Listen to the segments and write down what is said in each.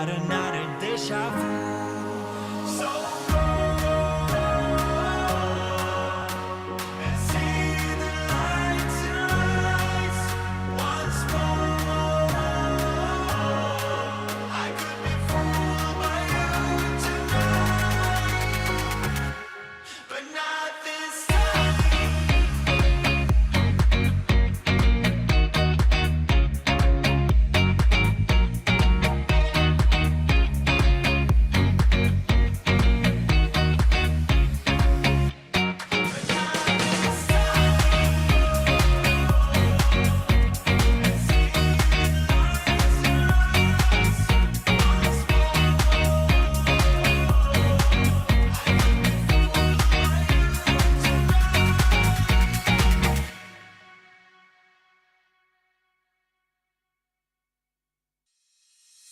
another déjà vu. So go and see the lights in eyes once more. I could be fooled by you tonight, but not this time.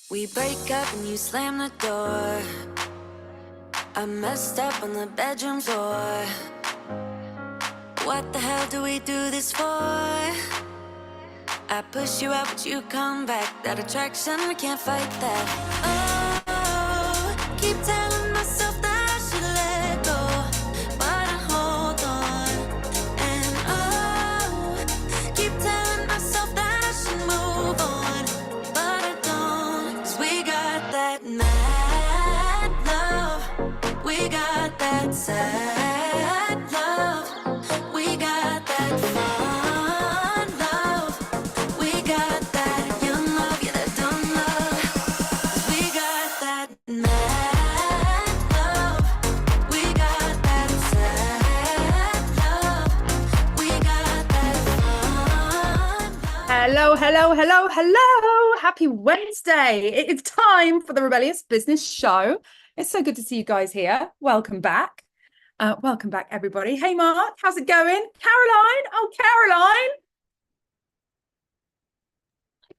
We break up and you slam the door. I messed up on the bedroom floor. What the hell do we do this for? I push you out but you come back. That attraction, we can't fight that. Oh, keep telling myself that I should let go, but I hold on. And oh, keep telling myself that I should move on, but I don't. 'Cause we got that mad love, we got that sad love, we got that fun love, we got that young love, yeah, that dumb love. 'Cause we got that mad love, we got that sad love, we got that fun love. Hello, hello, hello, hello. Happy Wednesday. It is time for the Rebellious Business Show. It's so good to see you guys here. Welcome back. Welcome back, everybody. Hey, Mark, how's it going? Caroline. Oh, Caroline.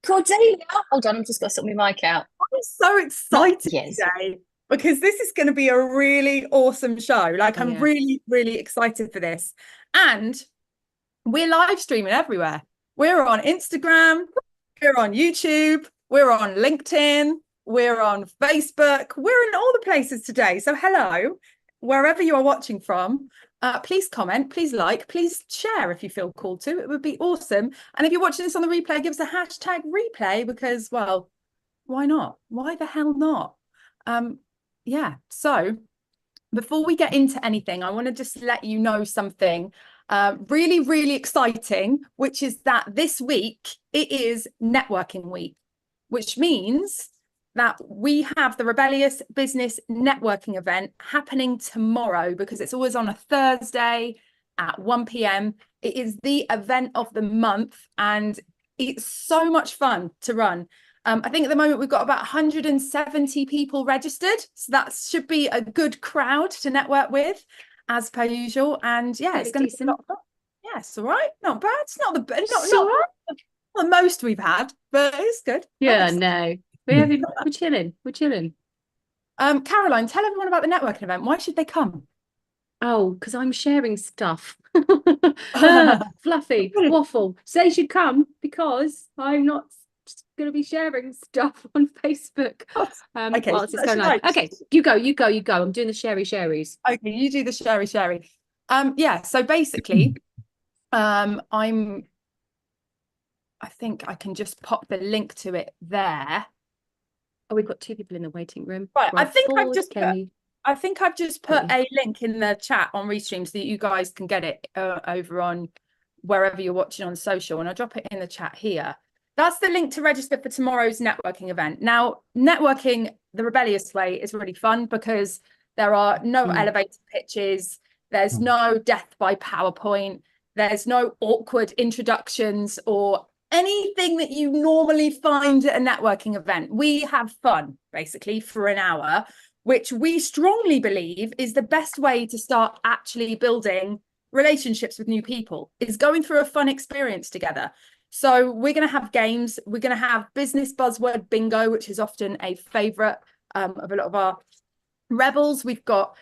Cordelia, hold on, I've just got to sort my mic out. I'm so excited Yes. today because this is going to be a really awesome show. Like, I'm Yeah. really, really excited for this. And we're live streaming everywhere. We're on Instagram, we're on YouTube, we're on LinkedIn, we're on Facebook, we're in all the places today. So hello, wherever you are watching from, please comment, please like, please share if you feel called to. It would be awesome. And if you're watching this on the replay, give us a hashtag replay because, well, why not? Why the hell not? Yeah, so before we get into anything, I want to just let you know something really, really exciting, which is that this week it is networking week, which means that we have the Rebellious Business Networking event happening tomorrow because it's always on a Thursday at 1 p.m. It is the event of the month and it's so much fun to run. I think at the moment we've got about 170 people registered. So that should be a good crowd to network with as per usual. And yeah, it's going to be a lot of fun. Yes, all right. Not bad. It's not not the most we've had, but it's good. Yeah, no. We're chilling. We're chilling. Caroline, tell everyone about the networking event. Why should they come? Oh, because I'm sharing stuff. Fluffy, waffle. So they should come because I'm not going to be sharing stuff on Facebook. Okay, whilst it's going on. Okay, you go. I'm doing the sharies. Okay, you do the sherry. Yeah, so basically, I think I can just pop the link to it there. Oh, we've got two people in the waiting room. Right, I think I've just put Oh, a link in the chat on Restream so that you guys can get it over on wherever you're watching on social, and I'll drop it in the chat here. That's the link to register for tomorrow's networking event. Now, networking the rebellious way is really fun because there are no elevator pitches, there's no death by PowerPoint, there's no awkward introductions or anything that you normally find at a networking event. We have fun, basically, for an hour, which we strongly believe is the best way to start actually building relationships with new people, is going through a fun experience together. So we're going to have games. We're going to have business buzzword bingo, which is often a favorite of a lot of our rebels. We've got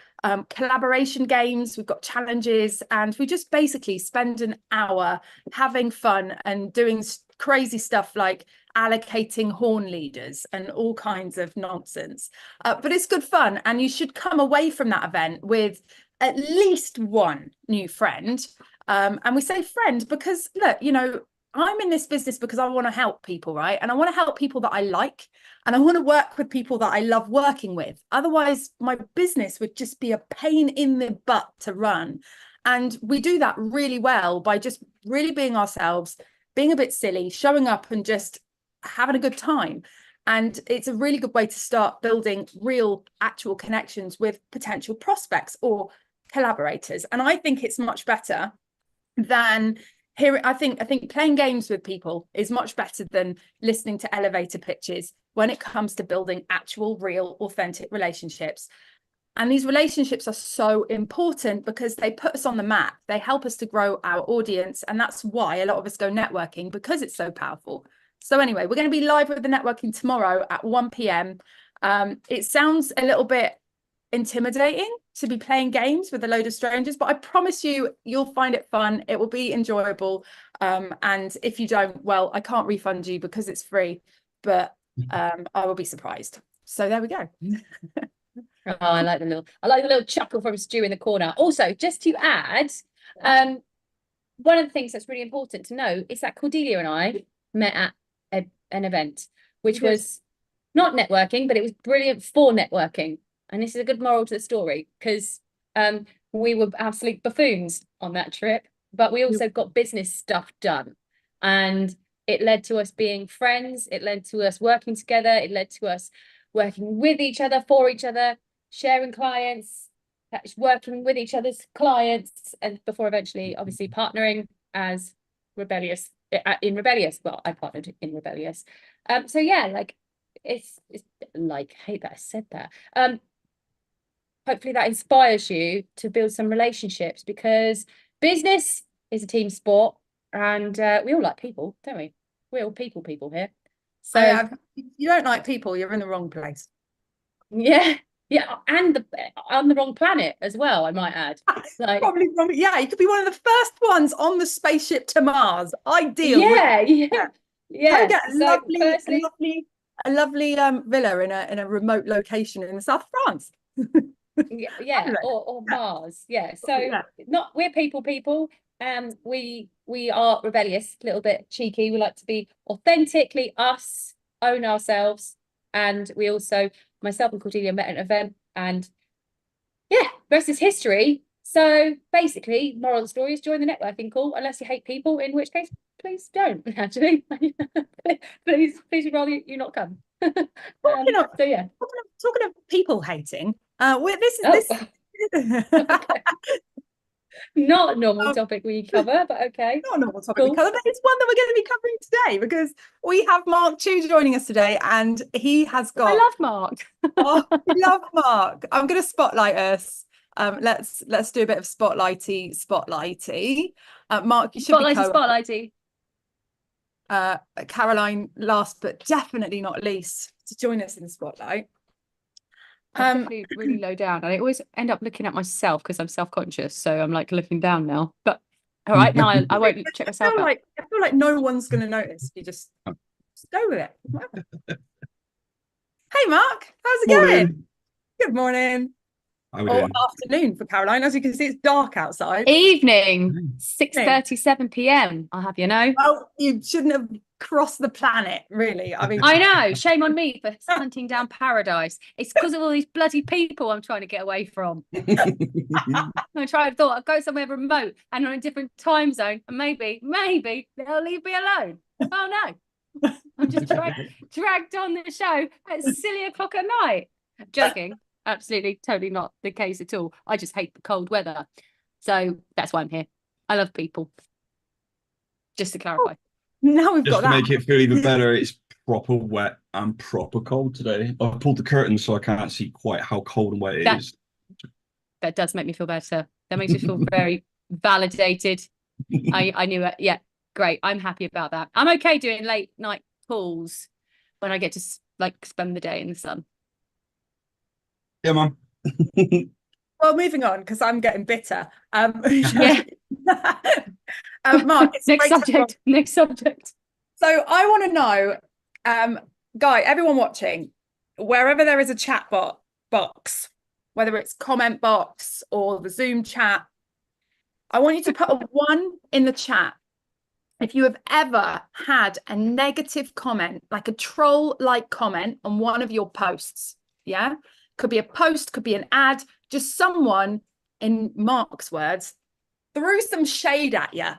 collaboration games, we've got challenges, and we just basically spend an hour having fun and doing crazy stuff like allocating horn leaders and all kinds of nonsense. But it's good fun, and you should come away from that event with at least one new friend. And we say friend because, look, you know, I'm in this business because I want to help people, right? And I want to help people that I like, and I want to work with people that I love working with. Otherwise, my business would just be a pain in the butt to run. And we do that really well by just really being ourselves, being a bit silly, showing up and just having a good time. And it's a really good way to start building real, actual connections with potential prospects or collaborators. And I think it's much better than here. I think playing games with people is much better than listening to elevator pitches when it comes to building actual, real, authentic relationships. And these relationships are so important because they put us on the map. They help us to grow our audience. And that's why a lot of us go networking, because it's so powerful. So anyway, we're going to be live with the networking tomorrow at 1 p.m. It sounds a little bit intimidating to be playing games with a load of strangers, but I promise you, you'll find it fun. It will be enjoyable. And if you don't, well, I can't refund you because it's free, but I will be surprised. So there we go. Oh, I like the little chuckle from Stu in the corner. Also, just to add, one of the things that's really important to know is that Cordelia and I met at an event, which was not networking, but it was brilliant for networking. And this is a good moral to the story, because we were absolute buffoons on that trip, but we also got business stuff done. And it led to us being friends. It led to us working together. It led to us working with each other, for each other, sharing clients, working with each other's clients, and before eventually, obviously, partnering as Rebellious in Rebellious. Well, I partnered in Rebellious. So yeah, like it's like, I hate that I said that. Hopefully that inspires you to build some relationships, because business is a team sport, and we all like people, don't we? We're all people here. So if you don't like people, you're in the wrong place. Yeah, and on the wrong planet as well, I might add. Like, probably wrong. Yeah, you could be one of the first ones on the spaceship to Mars. Ideal. Yeah. Go get So a lovely villa in a remote location in the south of France. yeah, or Mars. Yeah. So we're people. We are rebellious, a little bit cheeky. We like to be authentically us, own ourselves, and we also, myself and Cordelia, met at an event, and yeah, rest is history. So basically, moral of the story is join the networking call, unless you hate people, in which case, please don't. Actually, please would rather you not come. Talking of people hating, this Okay. Not a normal topic we cover, but okay. Not a normal topic we cover, but it's one that we're going to be covering today, because we have Mark Tew joining us today, and he has got. I love Mark. We love Mark. I'm going to spotlight us. Let's do a bit of spotlighty. Mark, you should spotlighty. Caroline, last but definitely not least, to join us in the spotlight. Really low down, and I always end up looking at myself because I'm self-conscious, so I'm like looking down now. But all right, now I won't check myself out. I feel like no one's going to notice. You just go with it. Hey Mark, how's it going? Good morning. Or afternoon for Caroline. As you can see, it's dark outside. Evening, 6:37 p.m. I'll have you know. Well, you shouldn't have crossed the planet, really. I mean, I know. Shame on me for hunting down paradise. It's because of all these bloody people I'm trying to get away from. I thought I'd go somewhere remote and on a different time zone, and maybe they'll leave me alone. Oh no, I'm just dragged on the show at silly o'clock at night. Joking. Absolutely, totally not the case at all. I just hate the cold weather. So that's why I'm here. I love people. Just to clarify. Now we've Just got to that. make it feel even better, it's proper wet and proper cold today. I've pulled the curtains so I can't see quite how cold and wet it is. That does make me feel better. That makes me feel very validated. I knew it. Yeah, great. I'm happy about that. I'm okay doing late night calls when I get to like spend the day in the sun. Yeah, man. Well, moving on, because I'm getting bitter. Yeah. Mark, it's Next subject. So I want to know, Guy, everyone watching, wherever there is a chat box, whether it's comment box or the Zoom chat, I want you to put a 1 in the chat if you have ever had a negative comment, like a troll-like comment on one of your posts. Yeah, could be a post, could be an ad, just someone, in Mark's words, threw some shade at you,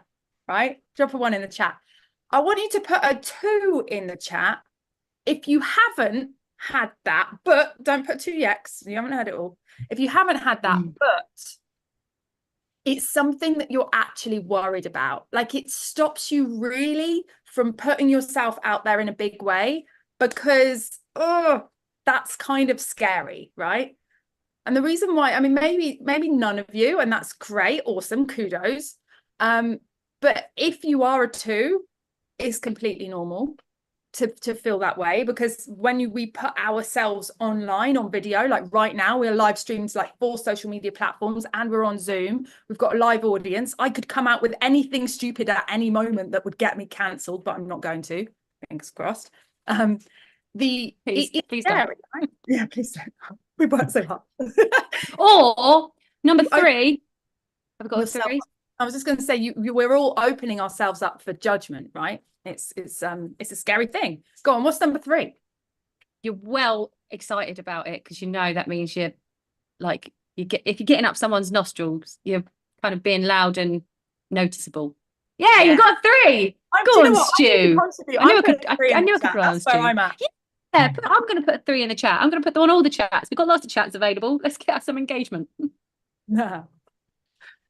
right? Drop a 1 in the chat. I want you to put a 2 in the chat if you haven't had that, but don't put 2 yet, 'cause you haven't heard it all. If you haven't had that, but it's something that you're actually worried about, like it stops you really from putting yourself out there in a big way, because that's kind of scary, right? And the reason why, I mean, maybe none of you, and that's great, awesome, kudos. But if you are a 2, it's completely normal to feel that way, because when we put ourselves online on video, like right now, we're live streamed to like 4 social media platforms and we're on Zoom. We've got a live audience. I could come out with anything stupid at any moment that would get me cancelled, but I'm not going to. Fingers crossed. Please don't. Right? Yeah, please don't. We worked so hard. Or number 3. Have I got Yourself. 3? I was just going to say, we're all opening ourselves up for judgment, right? It's a scary thing. Go on. What's number 3? You're well excited about it because you know that means you're like if you're getting up someone's nostrils, you're kind of being loud and noticeable. Yeah, you got 3. Go on, Stu. I knew I could rely on Stu. That's where I'm at. Yeah, I'm going to put a 3 in the chat. I'm going to put them on all the chats. We've got lots of chats available. Let's get some engagement. No.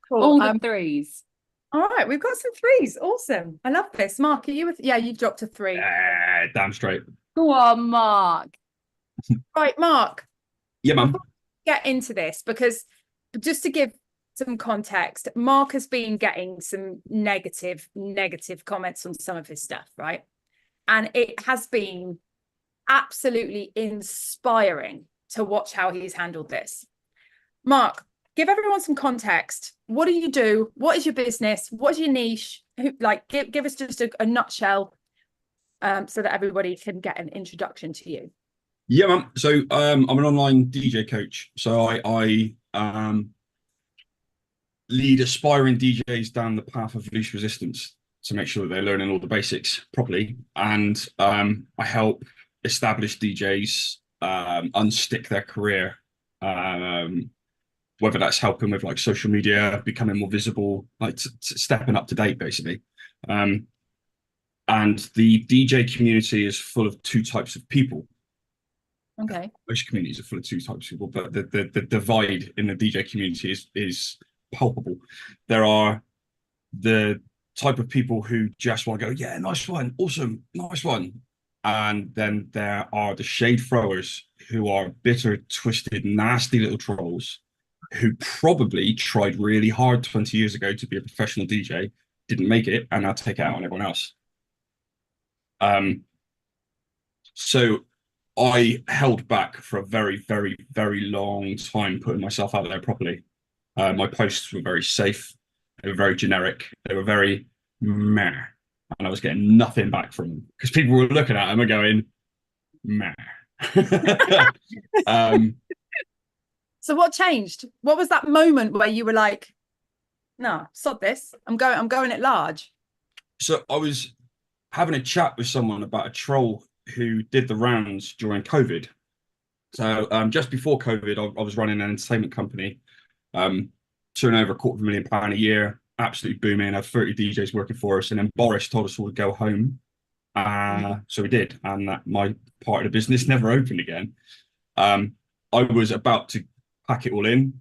Cool. All the 3s. All right, we've got some 3s. Awesome. I love this. Mark, are you with? Yeah, you've dropped a 3. Damn straight. Go on, Mark. Right, Mark. Yeah, man. Get into this, because just to give some context, Mark has been getting some negative comments on some of his stuff, right? And it has been absolutely inspiring to watch how he's handled this. Mark, give everyone some context. What do you do? What is your business? What is your niche? Give us just a nutshell, so that everybody can get an introduction to you. Yeah, man. So I'm an online DJ coach. So I lead aspiring DJs down the path of least resistance to make sure that they're learning all the basics properly. And I help established DJs unstick their career, whether that's helping with like social media, becoming more visible, like stepping up to date, basically. And the DJ community is full of 2 types of people. Okay. Most communities are full of 2 types of people, but the divide in the DJ community is palpable. There are the type of people who just want to go, yeah, nice one, awesome, nice one. And then there are the shade throwers who are bitter, twisted, nasty little trolls who probably tried really hard 20 years ago to be a professional DJ, didn't make it, and now take it out on everyone else. So I held back for a very, very, very long time putting myself out there properly. My posts were very safe. They were very generic. They were very meh. And I was getting nothing back from them because people were looking at them and going, meh. So what changed? What was that moment where you were like, no, sod this. I'm going at large. So I was having a chat with someone about a troll who did the rounds during COVID. So just before COVID, I was running an entertainment company, turning over £250,000 a year, absolutely booming. I had 30 DJs working for us, and then Boris told us all to go home. So we did, and that my part of the business never opened again. I was about to pack it all in.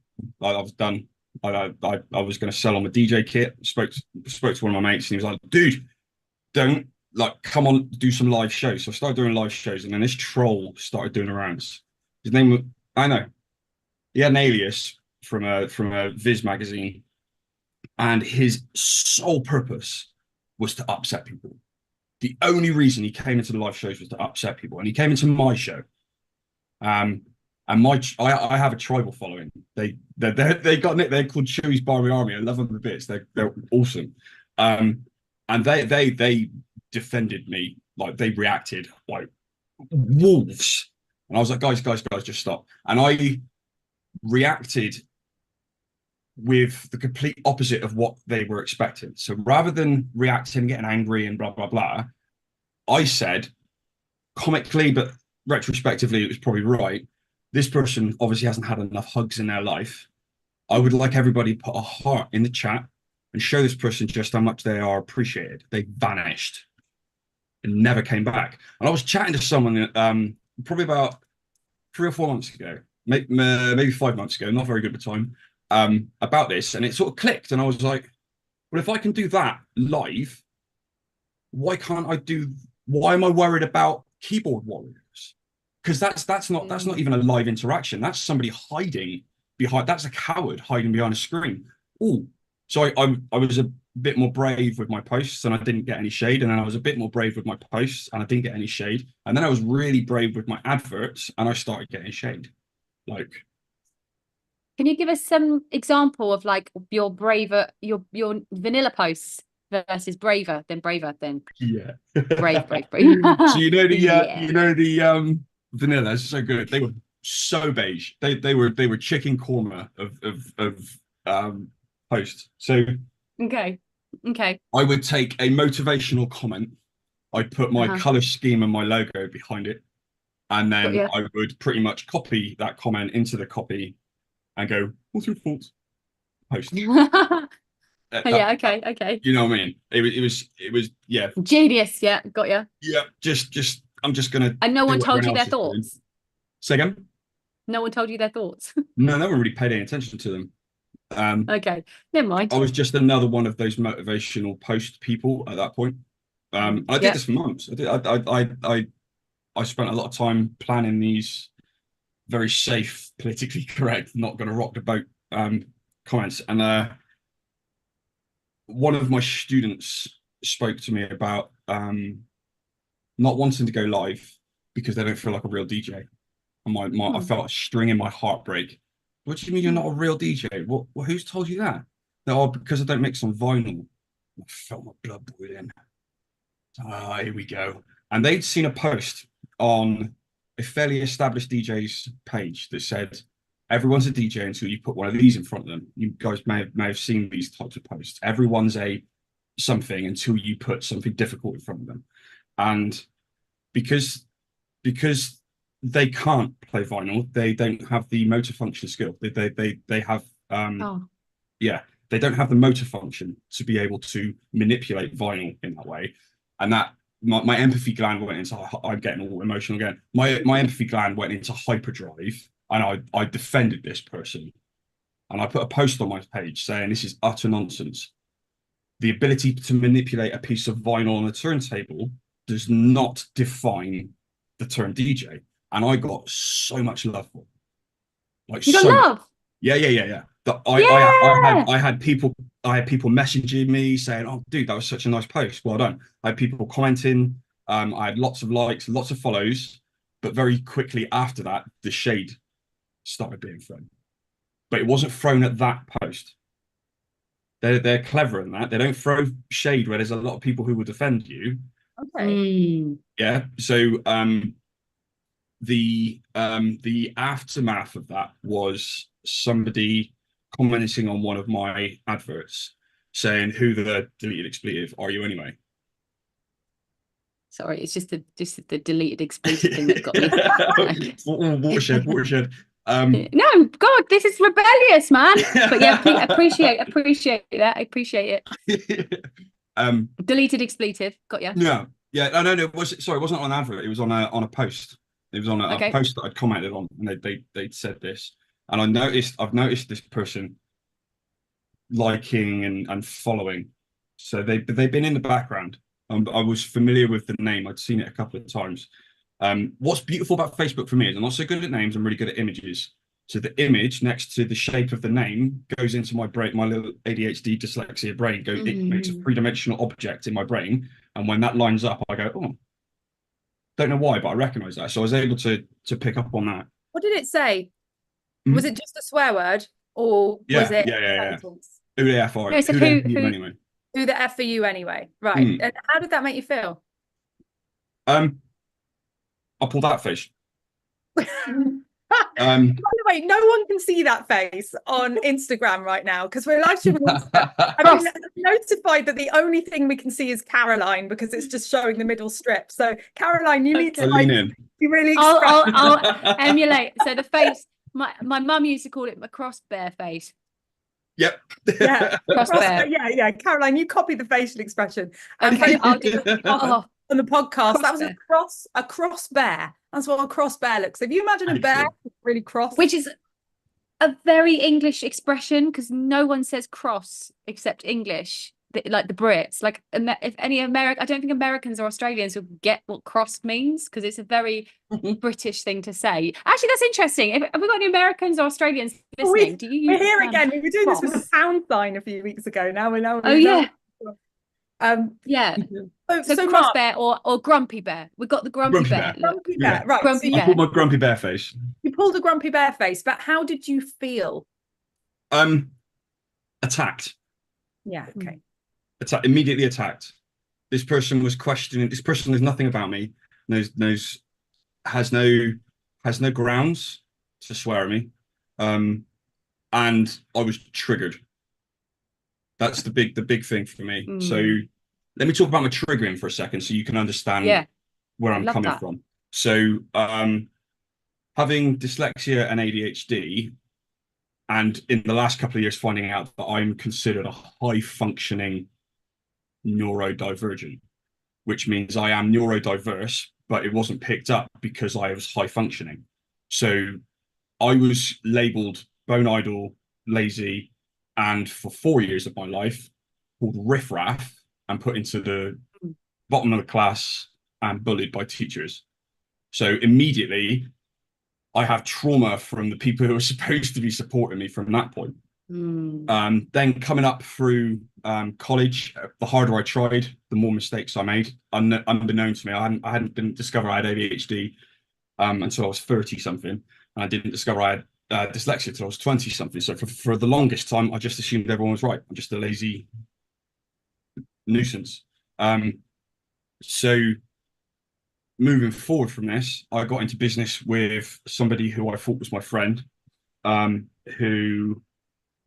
I was done. I was going to sell on the DJ kit. Spoke to one of my mates, and he was like, "Dude, don't come on, do some live shows." So I started doing live shows, and then this troll started doing the rounds. His name was, I know, he had an alias from a Viz magazine, and his sole purpose was to upset people. The only reason he came into the live shows was to upset people, and he came into my show. And I have a tribal following. They got it. They're called Chewy's Barbie Army. I love them to bits. They're awesome. And they defended me like they reacted like wolves. And I was like, guys, just stop. And I reacted with the complete opposite of what they were expecting. So rather than reacting and getting angry and blah, blah, blah, I said comically, but retrospectively, it was probably right. This person obviously hasn't had enough hugs in their life. I would like everybody to put a heart in the chat and show this person just how much they are appreciated. They vanished and never came back. And I was chatting to someone probably about 3 or 4 months ago, maybe 5 months ago, not very good at the time, about this, and it sort of clicked. And I was like, well, if I can do that live, why am I worried about keyboard warriors? Because that's not even a live interaction. That's somebody hiding behind, that's a coward hiding behind a screen. Oh, so I was a bit more brave with my posts and I didn't get any shade. And then I was a bit more brave with my posts and I didn't get any shade. And then I was really brave with my adverts and I started getting shade. Like, Can you give us some example of like your your vanilla posts versus braver than yeah. brave? So you know Yeah. vanilla is so good. They were so beige. They were chicken korma of posts. So Okay. I would take a motivational comment. I'd put my color scheme and my logo behind it, and then I would pretty much copy that comment into the copy and go, what's your thoughts? Post. Yeah, okay. You know what I mean? It was yeah. Genius, yeah, got you. Yeah, just I'm just gonna. And no one do what told you everyone their else is doing. thoughts. Say again? No one told you their thoughts. No one really paid any attention to them. Okay, never mind. I was just another one of those motivational post people at that point. I did this for months. I spent a lot of time planning these very safe, politically correct, not going to rock the boat comments. And one of my students spoke to me about not wanting to go live because they don't feel like a real DJ. And I felt a string in my heart break. What do you mean you're not a real DJ? Well, who's told you that? Oh, because I don't mix on vinyl. I felt my blood boiling. Here we go. And they'd seen a post on a fairly established DJ's page that said, everyone's a DJ until you put one of these in front of them. You guys may have seen these types of posts. Everyone's a something until you put something difficult in front of them. And because they can't play vinyl, they don't have the motor function skill. They have they don't have the motor function to be able to manipulate vinyl in that way. And that my empathy gland went into, I'm getting all emotional again. My empathy gland went into hyperdrive, and I defended this person. And I put a post on my page saying this is utter nonsense. The ability to manipulate a piece of vinyl on a turntable does not define the term DJ. And I got so much love for it. Like, you got so love? Yeah. I had people messaging me saying, "Oh, dude, that was such a nice post. Well done." I had people commenting. I had lots of likes, lots of follows, but very quickly after that, the shade started being thrown. But it wasn't thrown at that post. They're clever in that. They don't throw shade where there's a lot of people who will defend you. Okay. Yeah. So the aftermath of that was somebody commenting on one of my adverts saying, "Who the deleted expletive are you anyway?" Sorry, it's just the deleted expletive thing that got me. Watershed. No, God, this is rebellious, man. But yeah, appreciate that. I appreciate it. Deleted expletive, got you. No, no. It wasn't on an advert. It was on a post. It was on a post that I'd commented on, and they'd said this, and I've noticed this person liking and following. So they've been in the background. I was familiar with the name. I'd seen it a couple of times. What's beautiful about Facebook for me is I'm not so good at names. I'm really good at images. So the image next to the shape of the name goes into my brain, my little ADHD dyslexia brain. It makes a three-dimensional object in my brain, and when that lines up, I go, "Oh, don't know why, but I recognise that." So I was able to pick up on that. What did it say? Was it just a swear word, or was it? Yeah. Who the F are No, who the F are you anyway? Who the F are you anyway? Right. And how did that make you feel? I'll pull that face. By the way, no one can see that face on Instagram right now because we're live streaming on Instagram. I've been notified that the only thing we can see is Caroline because it's just showing the middle strip. So Caroline, you need to lean in. be really I'll emulate. So the face, my mum used to call it a cross bear face. Yep. Yeah. Cross bear. Yeah. Caroline, you copy the facial expression. Okay, I'll do On the podcast, that was bear. a cross bear. That's what a cross bear looks. If you imagine a bear really cross, Which is a very English expression because no one says cross except English, like the Brits. Like if any American, I don't think Americans or Australians will get what cross means because it's a very British thing to say. Actually, that's interesting. Have we got any Americans or Australians listening? Do you use we're here the term again. We were doing this with cross? a pound sign a few weeks ago. Now we're Oh yeah. Yeah. So cross bear or grumpy bear. We've got the grumpy bear. Grumpy Yeah. bear. Right. Grumpy So I bear. pulled my grumpy bear face. you pulled a grumpy bear face, but how did you feel? Attacked. Yeah. Okay. Immediately attacked. This person was questioning. This person knows nothing about me. Has no grounds to swear at me. And I was triggered. That's the big thing for me. So let me talk about my triggering for a second so you can understand where I'm coming from. So having dyslexia and ADHD, and in the last couple of years finding out that I'm considered a high functioning neurodivergent, which means I am neurodiverse, but it wasn't picked up because I was high functioning. So I was labeled bone idle, lazy, and for 4 years of my life called riffraff and put into the bottom of the class and bullied by teachers. So immediately I have trauma from the people who are supposed to be supporting me from that point. Then coming up through college, the harder I tried, the more mistakes I made. Unbeknown to me, I didn't discover I had ADHD until I was 30 something, and I didn't discover I had dyslexia till I was 20 something. So for the longest time, I just assumed everyone was right. I'm just a lazy nuisance. So moving forward from this, I got into business with somebody who I thought was my friend, who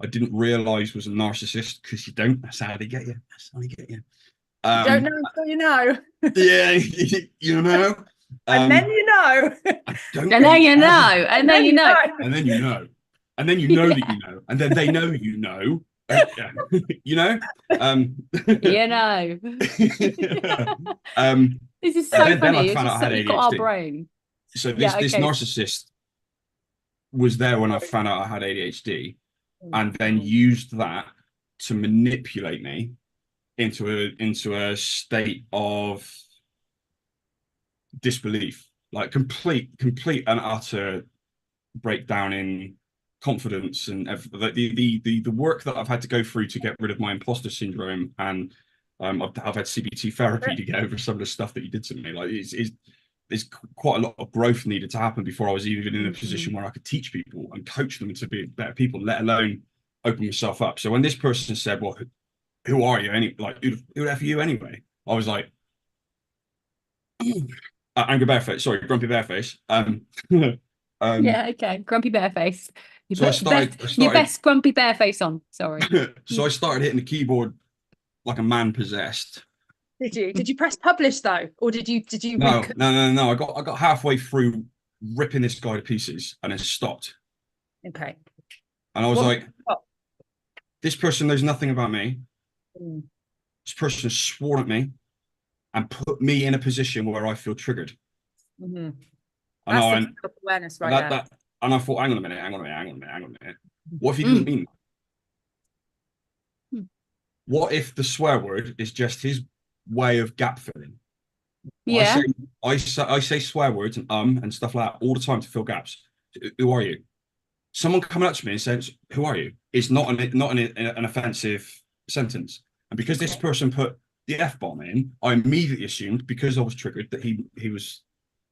I didn't realize was a narcissist, because you don't. That's how they get you. That's how they get you. You don't know until you know. Yeah, you know. And then you know. And then you know. And then you know. And then you know. And then you know that you know. And then they know you know. You know? You know. This is so then funny. I It's found out I had just, you've got our ADHD. brain. So this narcissist was there when I found out I had ADHD, and then used that to manipulate me into a state of disbelief, like complete and utter breakdown in confidence and the work that I've had to go through to get rid of my imposter syndrome, and I've had CBT therapy to get over some of the stuff that you did to me. Like there's quite a lot of growth needed to happen before I was even in a position where I could teach people and coach them to be better people, let alone open myself up. So when this person said, "Well, who are you? Who the F are you anyway?" I was like, angry bareface, sorry, grumpy bareface. Yeah, okay. Grumpy bear face. You So I put started- your best grumpy bear face on. Sorry. So I started hitting the keyboard like a man possessed. Did you press publish though, or did you No. I got halfway through ripping this guy to pieces and then stopped. Okay. And I was What- like, this person knows nothing about me. Mm. This person has sworn at me and put me in a position where I feel triggered. Mhm. And I That's went, the self-awareness right there. and I thought, hang on a minute. What if he doesn't mean that? What if the swear word is just his way of gap filling? Yeah. I say swear words and stuff like that all the time to fill gaps. Who are you? Someone coming up to me and saying, "Who are you?" is not an offensive sentence. And because this person put the F-bomb in, I immediately assumed, because I was triggered, that he was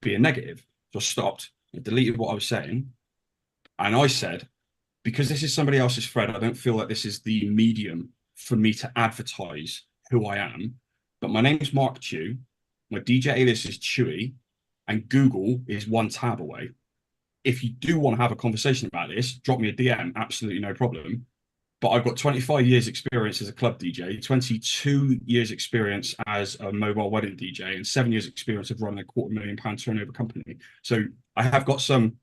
being negative. So I stopped and deleted what I was saying. And I said, because this is somebody else's thread, I don't feel like this is the medium for me to advertise who I am. But my name's Mark Tew. My DJ alias is Chewy, and Google is one tab away. If you do want to have a conversation about this, drop me a DM, absolutely no problem. But I've got 25 years experience as a club DJ, 22 years experience as a mobile wedding DJ, and 7 years experience of running a £250,000 turnover company. So I have got some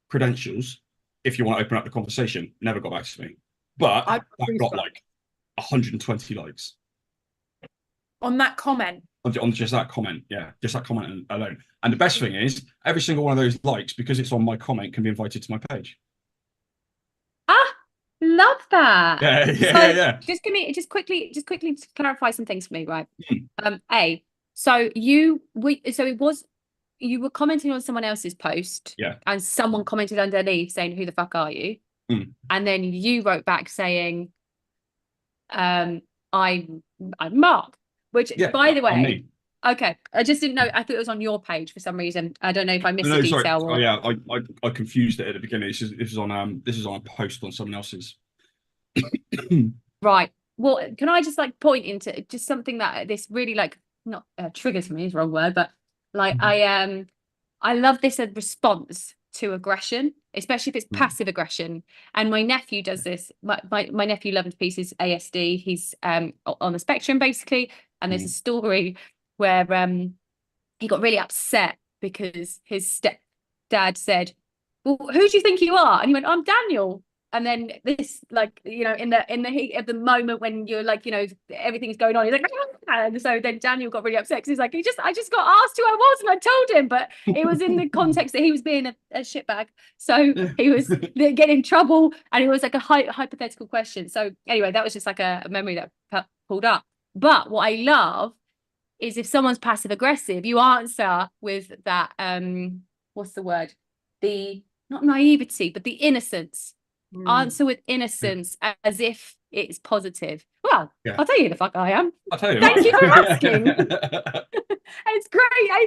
credentials. If you want to open up the conversation, never got back to me. But I've got like 120 likes. On that comment. On just that comment, yeah, just that comment alone. And the best thing is, every single one of those likes, because it's on my comment, can be invited to my page. Love that. Yeah. Just quickly to clarify some things for me, right? Mm. You were commenting on someone else's post, Yeah, and someone commented underneath saying, "Who the fuck are you?" Mm. And then you wrote back saying, "I'm Mark," which, yeah. by the on way, me. okay, I just didn't know. I thought it was on your page for some reason. I don't know if I missed No, a sorry. detail. Oh, Or... yeah, I confused it at the beginning. This is on a post on someone else's. Right. Well, can I just like point into just something that this really like not triggers me is the wrong word, but like I love this response to aggression, especially if it's passive aggression. And my nephew does this. My nephew, Love and Pieces, ASD. He's on the spectrum basically, and there's a story where he got really upset because his stepdad said, "Well, who do you think you are?" And he went, "I'm Daniel." And then this, like, you know, in the heat of the moment when you're like, you know, everything's going on, he's like, "Ah!" And so then Daniel got really upset because he's like, I just got asked who I was and I told him, but it was in the context that he was being a shitbag. So he was getting in trouble, and it was like a hypothetical question. So anyway, that was just like a memory that pulled up. But what I love is if someone's passive aggressive, you answer with that, what's the word? The, not naivety, but the innocence. Answer with innocence as if it's positive. Well, Yeah. I'll tell you who the fuck I am. I'll tell you. Thank you for asking. It's great.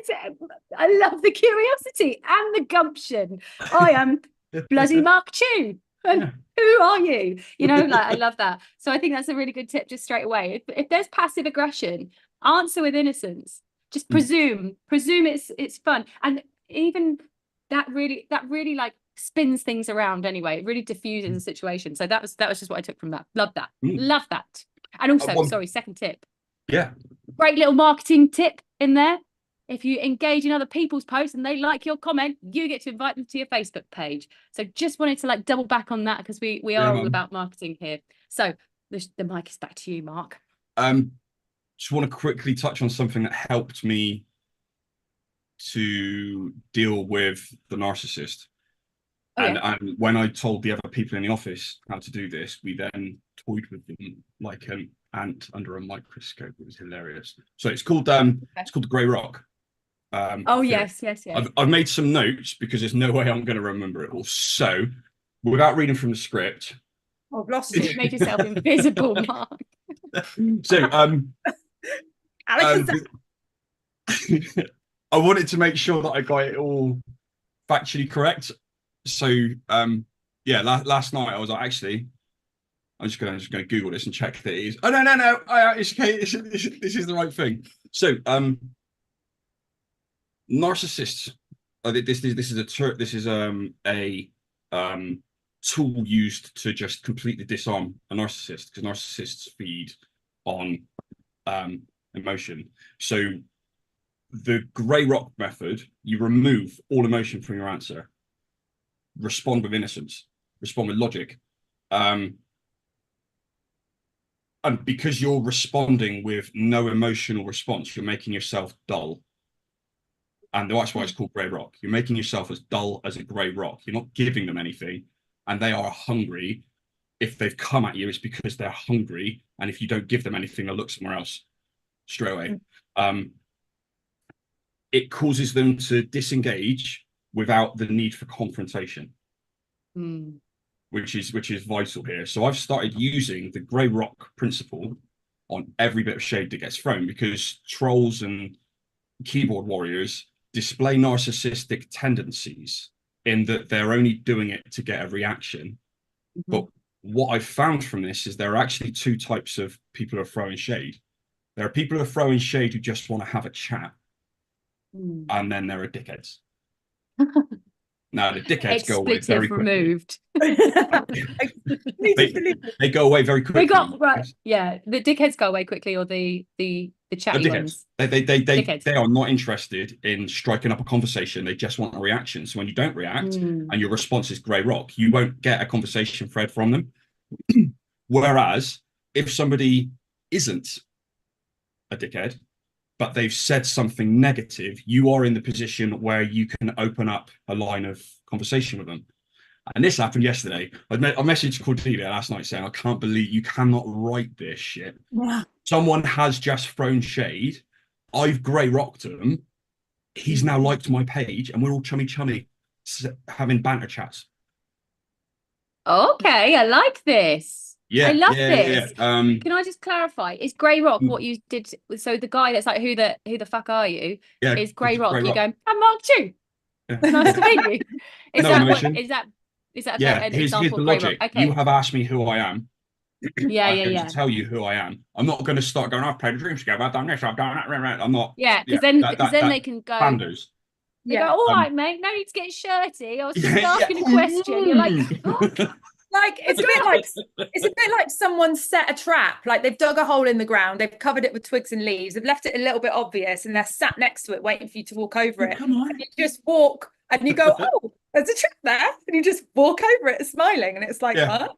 I love the curiosity and the gumption. I am bloody Mark Tew. And who are you? You know, like, I love that. So I think that's a really good tip just straight away. If there's passive aggression, answer with innocence. Just presume it's fun. And even that really like spins things around anyway. It really diffuses the situation. So that was just what I took from that. Love that. Love that. And also, sorry, second tip. Yeah. Great little marketing tip in there. If you engage in other people's posts and they like your comment, you get to invite them to your Facebook page. So just wanted to like double back on that because we are all about marketing here. So the mic is back to you, Mark. Just want to quickly touch on something that helped me to deal with the narcissist. And when I told the other people in the office how to do this, we then toyed with them like an ant under a microscope. It was hilarious. So it's called the Grey Rock. Yes. I've made some notes because there's no way I'm going to remember it all. So, without reading from the script, I've lost you. You made yourself invisible, Mark. So, Alex, I wanted to make sure that I got it all factually correct. So, last night I was like, actually, I'm just going to Google this and check that it is. Oh no! It's okay. This is the right thing. So, narcissists. This is a tool used to just completely disarm a narcissist, because narcissists feed on emotion. So, the Grey Rock method: you remove all emotion from your answer. Respond with innocence, respond with logic. And because you're responding with no emotional response, you're making yourself dull. And that's why it's called Grey Rock. You're making yourself as dull as a grey rock. You're not giving them anything. And they are hungry. If they've come at you, it's because they're hungry. And if you don't give them anything, they'll look somewhere else straight away. It causes them to disengage without the need for confrontation, which is vital here. So I've started using the Grey Rock principle on every bit of shade that gets thrown, because trolls and keyboard warriors display narcissistic tendencies in that they're only doing it to get a reaction. But what I've found from this is there are actually two types of people who are throwing shade. There are people who are throwing shade who just want to have a chat. and then there are dickheads. Now the dickheads go away very Expletive quickly. removed. They go away very quickly. They got right. Yeah, the dickheads go away quickly, or the chatty dickheads. ones. They are not interested in striking up a conversation. They just want a reaction. So when you don't react and your response is grey rock, you won't get a conversation thread from them. Whereas if somebody isn't a dickhead, but they've said something negative, you are in the position where you can open up a line of conversation with them. And this happened yesterday. I messaged Cordelia last night saying, I can't believe you cannot write this shit. Yeah. Someone has just thrown shade. I've grey rocked him. He's now liked my page and we're all chummy having banter chats. Okay, I like this. Yeah, I love this. Yeah. Can I just clarify? Is grey rock what you did? So the guy that's like, who the fuck are you? Yeah, Is grey it's rock. grey You rock. going, I'm Mark Tew. Yeah. Nice to meet you. Is No that emotion. what, is that Yeah, an here's example the of grey logic. rock? Okay. You have asked me who I am. Yeah, I'm yeah, going yeah. to tell you who I am. I'm not going to start going, I've played dreams together, I've done this, I've done that. I'm not. Yeah, because then they can go. Panders. They go, all right, mate. No need to get shirty. I was just Yeah, asking a question. You're like, oh, Like it's a bit like someone set a trap. Like they've dug a hole in the ground, they've covered it with twigs and leaves, they've left it a little bit obvious, and they're sat next to it waiting for you to walk over it. Come on. And you just walk and you go, oh, there's a trap there, and you just walk over it smiling, and it's like, Yeah. huh?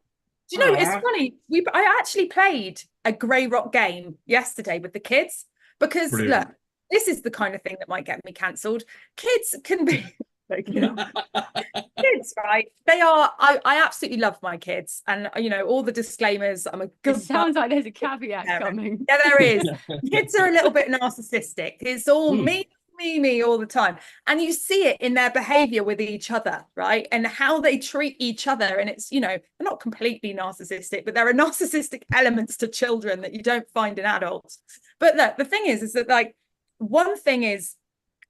Do you know, it's funny. I actually played a grey rock game yesterday with the kids because Brilliant. look, this is the kind of thing that might get me cancelled. Kids can be kids, right? They are. I absolutely love my kids, and all the disclaimers. I'm a good. it sounds like there's a caveat parent. coming. Yeah, there is. Kids are a little bit narcissistic. It's all me all the time, and you see it in their behavior with each other, right? And how they treat each other. And it's they're not completely narcissistic, but there are narcissistic elements to children that you don't find in adults. But look, the thing is that like one thing is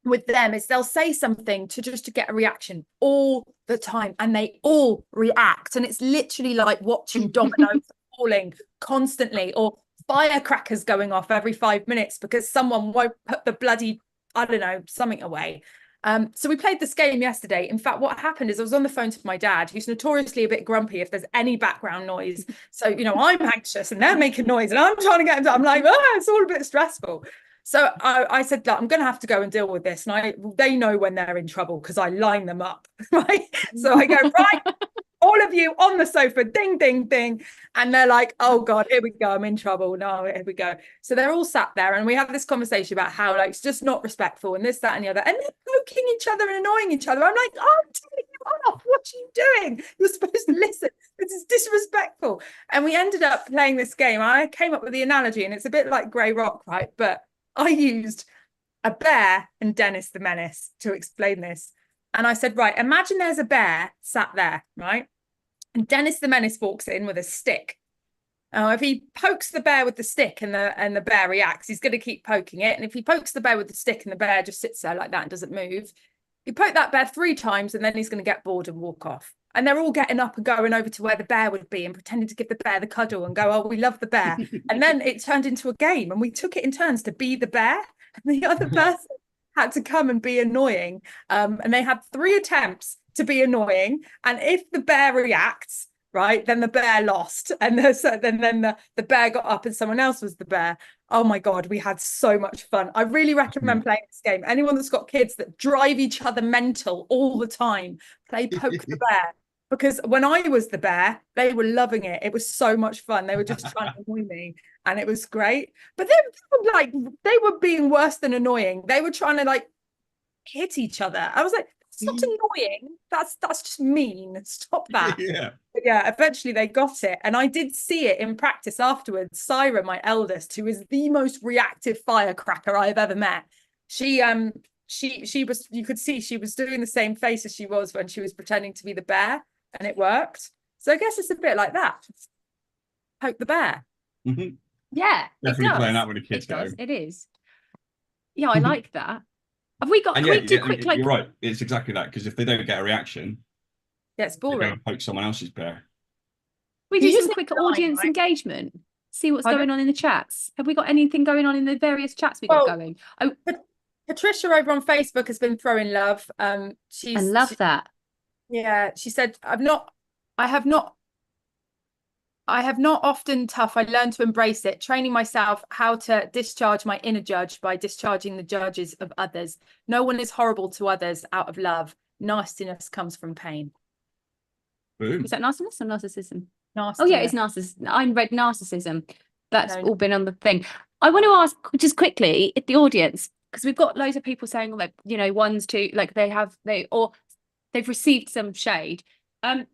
with them is they'll say something to get a reaction all the time, and they all react, and it's literally like watching dominoes falling constantly, or firecrackers going off every 5 minutes because someone won't put the bloody something away. So we played this game yesterday. In fact, what happened is I was on the phone to my dad, who's notoriously a bit grumpy if there's any background noise. So I'm anxious and they're making noise and I'm trying to get him to, I'm like, it's all a bit stressful. So I said, look, I'm going to have to go and deal with this. And they know when they're in trouble because I line them up, right? So I go, right, all of you on the sofa, ding, ding, ding. And they're like, oh God, here we go. I'm in trouble. No, here we go. So they're all sat there and we have this conversation about how like, it's just not respectful and this, that, and the other. And they're poking each other and annoying each other. I'm like, oh, I'm telling you off. What are you doing? You're supposed to listen. This is disrespectful. And we ended up playing this game. I came up with the analogy, and it's a bit like grey rock, right? But I used a bear and Dennis the Menace to explain this. And I said, right, imagine there's a bear sat there, right? And Dennis the Menace walks in with a stick. If he pokes the bear with the stick and the bear reacts, he's going to keep poking it. And if he pokes the bear with the stick and the bear just sits there like that and doesn't move, you poke that bear 3 times and then he's going to get bored and walk off. And they're all getting up and going over to where the bear would be and pretending to give the bear the cuddle and go, oh, we love the bear. And then it turned into a game and we took it in turns to be the bear. And the other person had to come and be annoying. And they had 3 attempts to be annoying. And if the bear reacts, right, then the bear lost. And then the bear got up and someone else was the bear. Oh my God, we had so much fun. I really recommend playing this game. Anyone that's got kids that drive each other mental all the time, play Poke the Bear. Because when I was the bear, they were loving it. It was so much fun. They were just trying to annoy me, and it was great. But they were being worse than annoying. They were trying to like hit each other. I was like, that's not annoying. That's just mean. Stop that. Yeah. But yeah, eventually they got it, and I did see it in practice afterwards. Syra, my eldest, who is the most reactive firecracker I've ever met, she was, you could see she was doing the same face as she was when she was pretending to be the bear. And it worked. So I guess it's a bit like that. Poke the bear. Mm-hmm. Yeah, Definitely playing that when the kids it go. does. It is. Yeah, I like that. Have we got? And Can yeah, we do quick like? you're right. It's exactly that, because if they don't get a reaction, Yeah, it's they're going boring. to poke someone else's bear. We do You some just quick need time, audience right? engagement. See what's Pardon? going on in the chats. Have we got anything going on in the various chats we got going? Oh, Patricia over on Facebook has been throwing love. I love that. Yeah, she said, I have not often tough. I learned to embrace it, training myself how to discharge my inner judge by discharging the judges of others. No one is horrible to others out of love. Nastiness comes from pain. Boom. Is that narcissism or narcissism? Nastiness. Oh yeah, it's narcissism. I read narcissism. That's No. all been on the thing. I want to ask just quickly if the audience, because we've got loads of people saying like, you know, ones, two, like they've received some shade. Could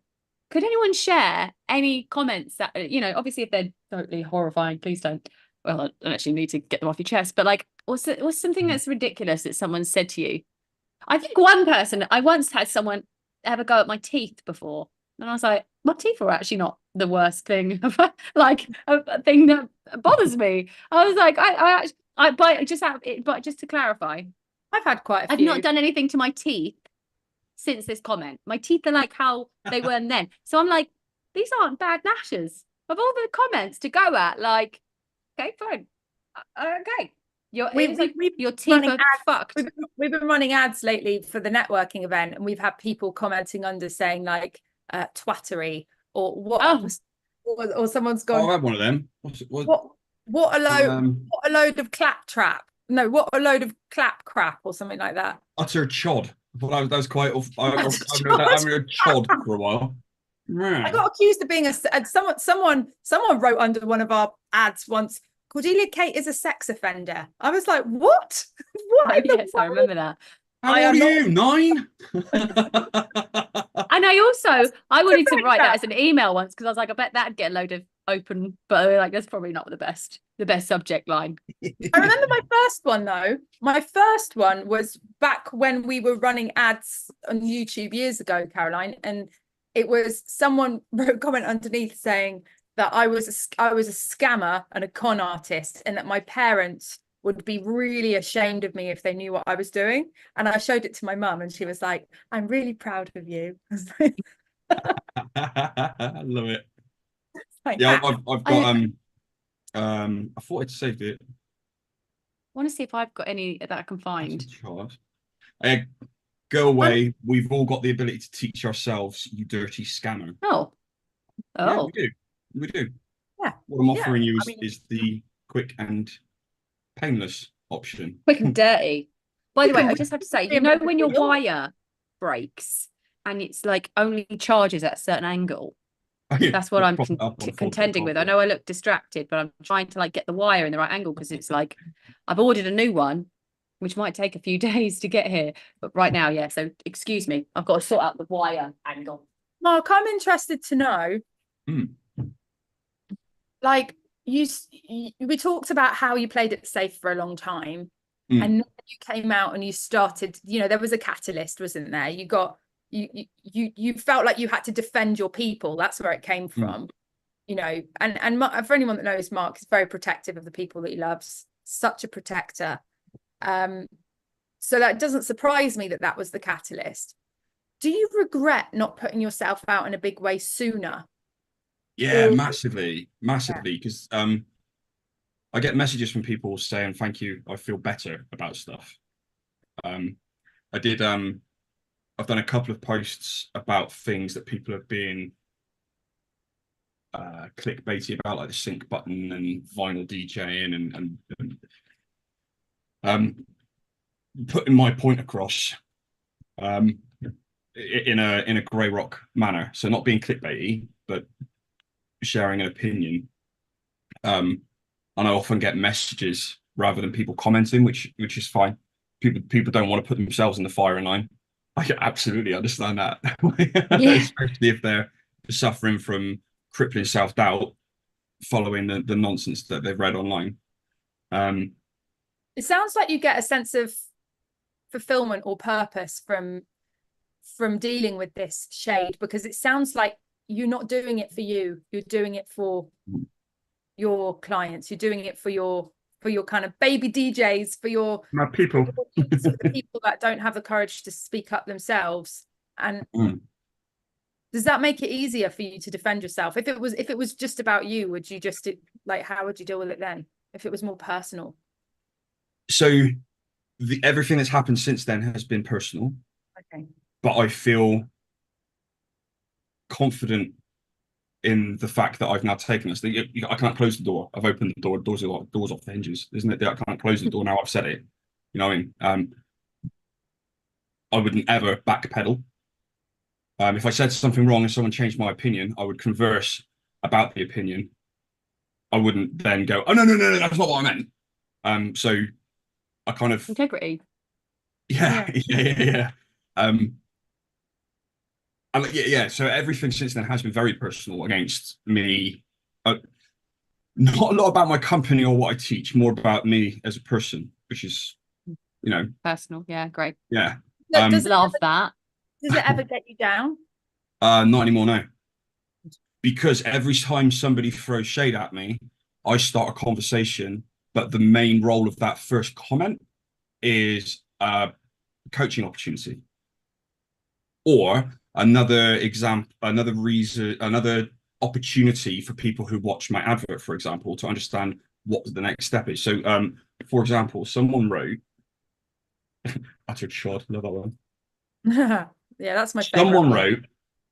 anyone share any comments that, you know, obviously if they're totally horrifying, please don't. Well, I don't actually need to get them off your chest, but like, what's something that's ridiculous that someone said to you? I think one person, I once had someone have a go at my teeth before. And I was like, my teeth are actually not the worst thing, like a thing that bothers me. I was like, but just to clarify, I've had quite a I've few. not done anything to my teeth since this comment. My teeth are like how they were then. So I'm like, these aren't bad gnashes. Of all the comments to go at, like, okay, fine. Okay. Your teeth running are ads. fucked. We've been running ads lately for the networking event, and we've had people commenting under saying like twattery or what, or someone's Oh, I've gone, had one of them. what a load of claptrap. No, what a load of clap crap or something like that. Utter chod. I thought that was quite. I've heard chod for a while. I got accused of being someone wrote under one of our ads once, Cordelia Kate is a sex offender. I was like, what? What? in the Yes, I world? remember that. How old are you? 9? And I wanted to write that as an email once because I was like, I bet that'd get a load of open, but like that's probably not the best subject line. I remember my first one though. My first one was back when we were running ads on YouTube years ago, Caroline, and it was someone wrote a comment underneath saying that I was a scammer and a con artist, and that my parents would be really ashamed of me if they knew what I was doing. And I showed it to my mum, and she was like, "I'm really proud of you." I love it. Like, Yeah, I've got I thought I'd saved it. I want to see if I've got any that I can find. Go away. We've all got the ability to teach ourselves, you dirty scammer. Oh. Yeah, we do. Yeah. What I'm offering you I mean, is the quick and painless option. Quick and dirty. By the way, I can just have to say, you know, when your wire breaks and it's like only charges at a certain angle, that's what I'm contending with. I know I look distracted, but I'm trying to like get the wire in the right angle because it's like I've ordered a new one, which might take a few days to get here. But right now, yeah. So excuse me, I've got to sort out the wire angle. Mark, I'm interested to know, like we talked about how you played it safe for a long time, and then you came out and you started, you know, there was a catalyst, wasn't there? You felt like you had to defend your people. That's where it came from, you know. And for anyone that knows, Mark is very protective of the people that he loves, such a protector. So that doesn't surprise me that was the catalyst. Do you regret not putting yourself out in a big way sooner? Yeah, massively, because I get messages from people saying thank you, I feel better about stuff. I've done a couple of posts about things that people have been clickbaity about, like the sync button and vinyl DJing and putting my point across in a grey rock manner. So not being clickbaity, but sharing an opinion. And I often get messages rather than people commenting, which is fine. People don't want to put themselves in the firing line. I absolutely understand that. Yeah. Especially if they're suffering from crippling self-doubt following the nonsense that they've read online. It sounds like you get a sense of fulfillment or purpose from dealing with this shade, because it sounds like you're not doing it for you, you're doing it for your clients, you're doing it for your kind of baby DJs, for my people, for the people that don't have the courage to speak up themselves. And does that make it easier for you to defend yourself? If it was just about you, would you just how would you deal with it then if it was more personal? So everything that's happened since then has been personal, Okay. but I feel confident in the fact that I've now taken this. I can't close the door. I've opened the door. Doors off the hinges, isn't it? I can't close the door now. I've said it. You know what I mean? I wouldn't ever backpedal. If I said something wrong and someone changed my opinion, I would converse about the opinion. I wouldn't then go, oh no, that's not what I meant. So I kind of Integrity. yeah. And yeah. So everything since then has been very personal against me. Not a lot about my company or what I teach, more about me as a person, which is, Personal. Yeah, great. yeah. Look, does Love that. it ever get you down? Not anymore, no. Because every time somebody throws shade at me, I start a conversation, but the main role of that first comment is a coaching opportunity. Or another opportunity for people who watch my advert, for example, to understand what the next step is. So, for example, someone wrote, uttered shot, love that one. Yeah, that's my favorite. Someone wrote,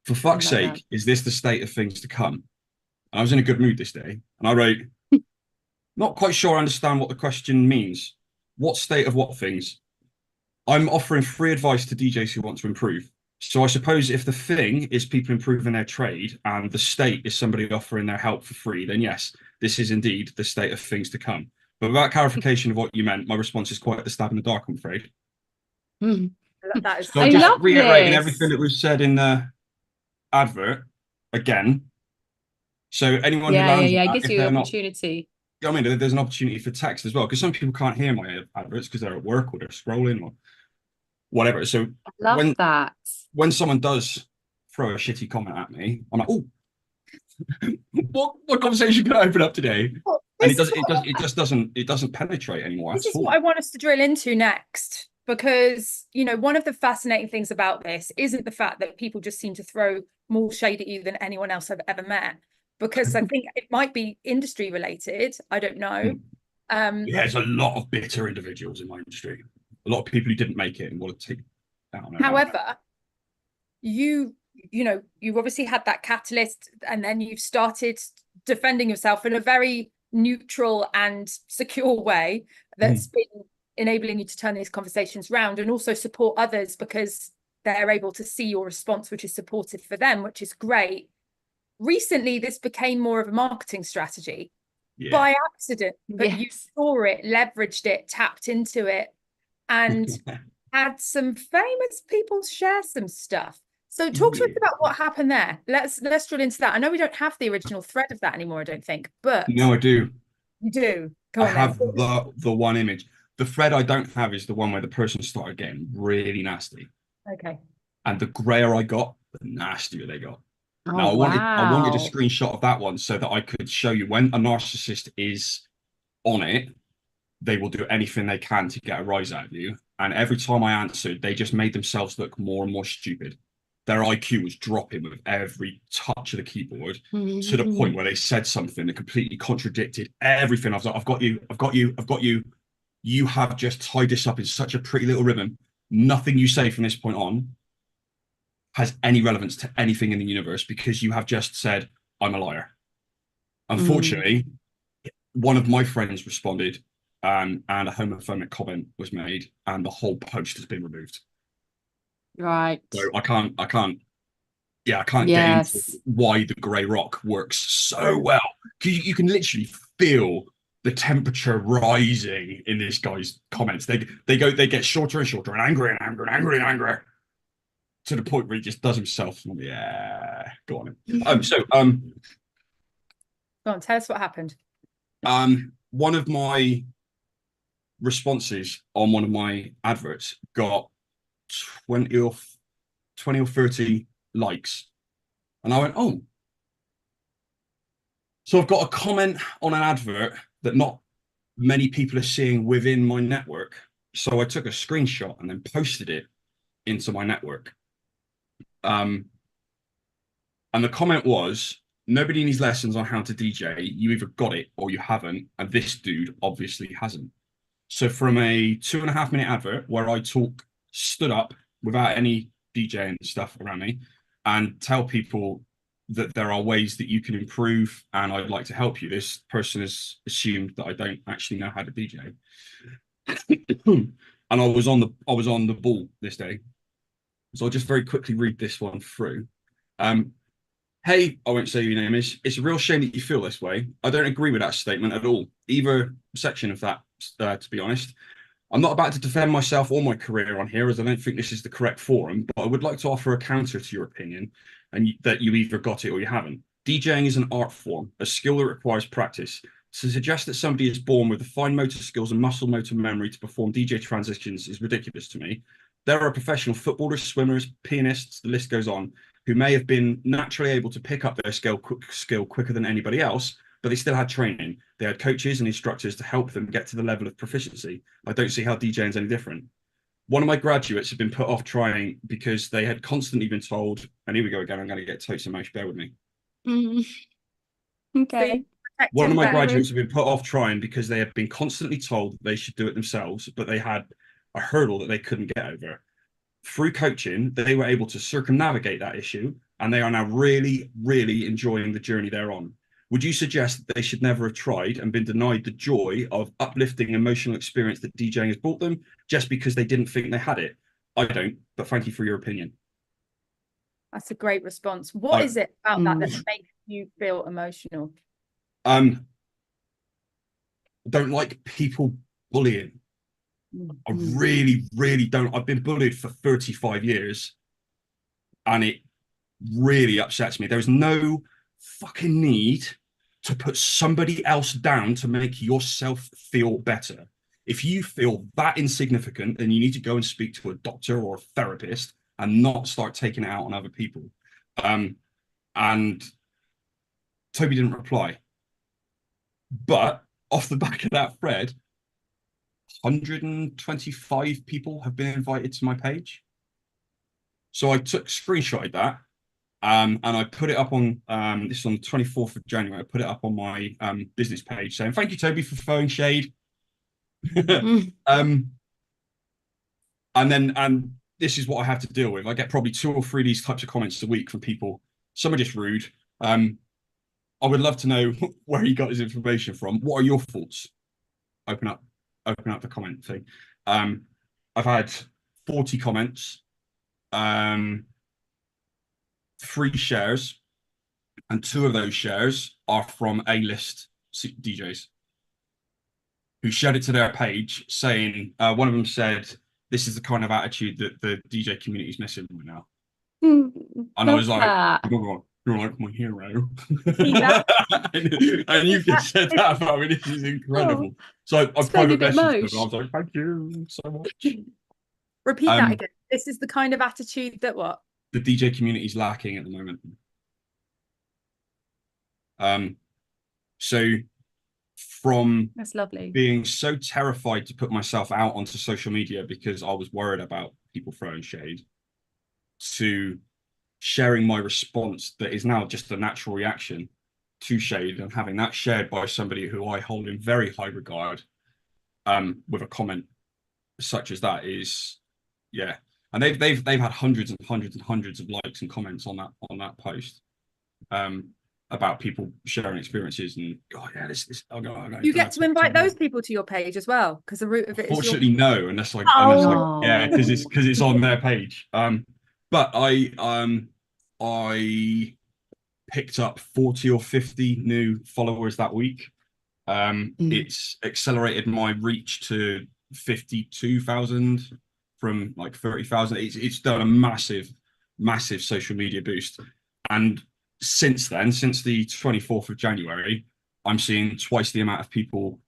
for fuck's love sake, that. is this the state of things to come? And I was in a good mood this day, and I wrote, not quite sure I understand what the question means. What state of what things? I'm offering free advice to DJs who want to improve. So I suppose if the thing is people improving their trade and the state is somebody offering their help for free, then yes, this is indeed the state of things to come. But without clarification of what you meant, my response is quite the stab in the dark, I'm afraid. That is So I just love reiterating this. everything that was said in the advert again. So anyone who lands It that, gives if you they're the not, opportunity. I mean, there's an opportunity for text as well, because some people can't hear my adverts because they're at work or they're scrolling or whatever. So Love that. when someone does throw a shitty comment at me, I'm like, oh, what conversation can I open up today? Well, And this it just doesn't penetrate anymore this at is all. what I want us to drill into next, because one of the fascinating things about this isn't the fact that people just seem to throw more shade at you than anyone else I've ever met, because I think it might be industry related. I don't know. Yeah, there's a lot of bitter individuals in my industry. A lot of people who didn't make it and want to take down. However, you've obviously had that catalyst, and then you've started defending yourself in a very neutral and secure way that's been enabling you to turn these conversations round and also support others because they're able to see your response, which is supportive for them, which is great. Recently, this became more of a marketing strategy by accident, but you saw it, leveraged it, tapped into it, and had some famous people share some stuff. So talk to us about what happened there. Let's drill into that. I know we don't have the original thread of that anymore, I don't think, but No, I do. you do. Go I on have then. the one image. The thread I don't have is the one where the person started getting really nasty. Okay. And the grayer I got, the nastier they got. Oh, Now I wanted a wow. screenshot of that one so that I could show you when a narcissist is on it, they will do anything they can to get a rise out of you. And every time I answered, they just made themselves look more and more stupid. Their IQ was dropping with every touch of the keyboard to the point where they said something that completely contradicted everything. I was like, I've got you. You have just tied this up in such a pretty little ribbon. Nothing you say from this point on has any relevance to anything in the universe because you have just said, I'm a liar. Unfortunately, one of my friends responded and a homophobic comment was made and the whole post has been removed. Right. So I can't get into why the grey rock works so well. Because you can literally feel the temperature rising in this guy's comments. They get shorter and shorter and angrier and angrier and angrier and angrier to the point where he just does himself. Yeah, go on. Go on, tell us what happened. One of my responses on one of my adverts got 20 or 30 likes. And I went, oh. So I've got a comment on an advert that not many people are seeing within my network. So I took a screenshot and then posted it into my network. And the comment was, nobody needs lessons on how to DJ. You either got it or you haven't. And this dude obviously hasn't. So from a 2.5 minute advert where I talk stood up without any DJing stuff around me and tell people that there are ways that you can improve and I'd like to help you. This person has assumed that I don't actually know how to DJ. And I was on the ball this day. So I'll just very quickly read this one through. Hey, I won't say who your name is. It's a real shame that you feel this way. I don't agree with that statement at all, either section of that, to be honest. I'm not about to defend myself or my career on here, as I don't think this is the correct forum, but I would like to offer a counter to your opinion, and that you either got it or you haven't. DJing is an art form, a skill that requires practice. To suggest that somebody is born with the fine motor skills and muscle motor memory to perform DJ transitions is ridiculous to me. There are professional footballers, swimmers, pianists, the list goes on, who may have been naturally able to pick up their skill quicker than anybody else, but they still had training. They had coaches and instructors to help them get to the level of proficiency. I don't see how DJing is any different. One of my graduates had been put off trying because they had constantly been told, and here we go again, I'm going to get totes and mouse, bear with me. Okay. One of my graduates had been put off trying because they had been constantly told that they should do it themselves, but they had a hurdle that they couldn't get over. Through coaching, they were able to circumnavigate that issue, and they are now really, really enjoying the journey they're on. Would you suggest that they should never have tried and been denied the joy of uplifting emotional experience that DJing has brought them just because they didn't think they had it? I don't, but thank you for your opinion. That's a great response. What is it about that makes you feel emotional? Don't like people bullying. I really, really don't. I've been bullied for 35 years and it really upsets me. There's no fucking need to put somebody else down to make yourself feel better. If you feel that insignificant, then you need to go and speak to a doctor or a therapist and not start taking it out on other people. And Toby didn't reply. But off the back of that thread, 125 people have been invited to my page. So I screenshotted that and I put it up on this is on the 24th of January. I put it up on my business page saying, thank you, Toby, for throwing shade. And this is what I have to deal with. I get probably 2 or 3 of these types of comments a week from people. Some are just rude. I would love to know where he got his information from. What are your thoughts? Open up the comment thing. I've had 40 comments, 3 shares, and 2 of those shares are from A-list DJs who shared it to their page saying, one of them said, this is the kind of attitude that the DJ community is missing right now. And I was like, you're like my hero. and you just said that about me. This is incredible. So I private messaged them. I was like, thank you so much. Repeat that again. This is the kind of attitude that what? The DJ community is lacking at the moment. So from That's lovely. being so terrified to put myself out onto social media because I was worried about people throwing shade, to sharing my response that is now just a natural reaction to shade and having that shared by somebody who I hold in very high regard, with a comment such as that is, yeah. And they've had hundreds and hundreds and hundreds of likes and comments on that post, about people sharing experiences and You get to invite those people to your page as well, because the root of it is fortunately no, unless like yeah, because it's on their page. But I picked up 40 or 50 new followers that week. It's accelerated my reach to 52,000 from like 30,000. It's done a massive social media boost. And since then, since the 24th of January, I'm seeing twice the amount of people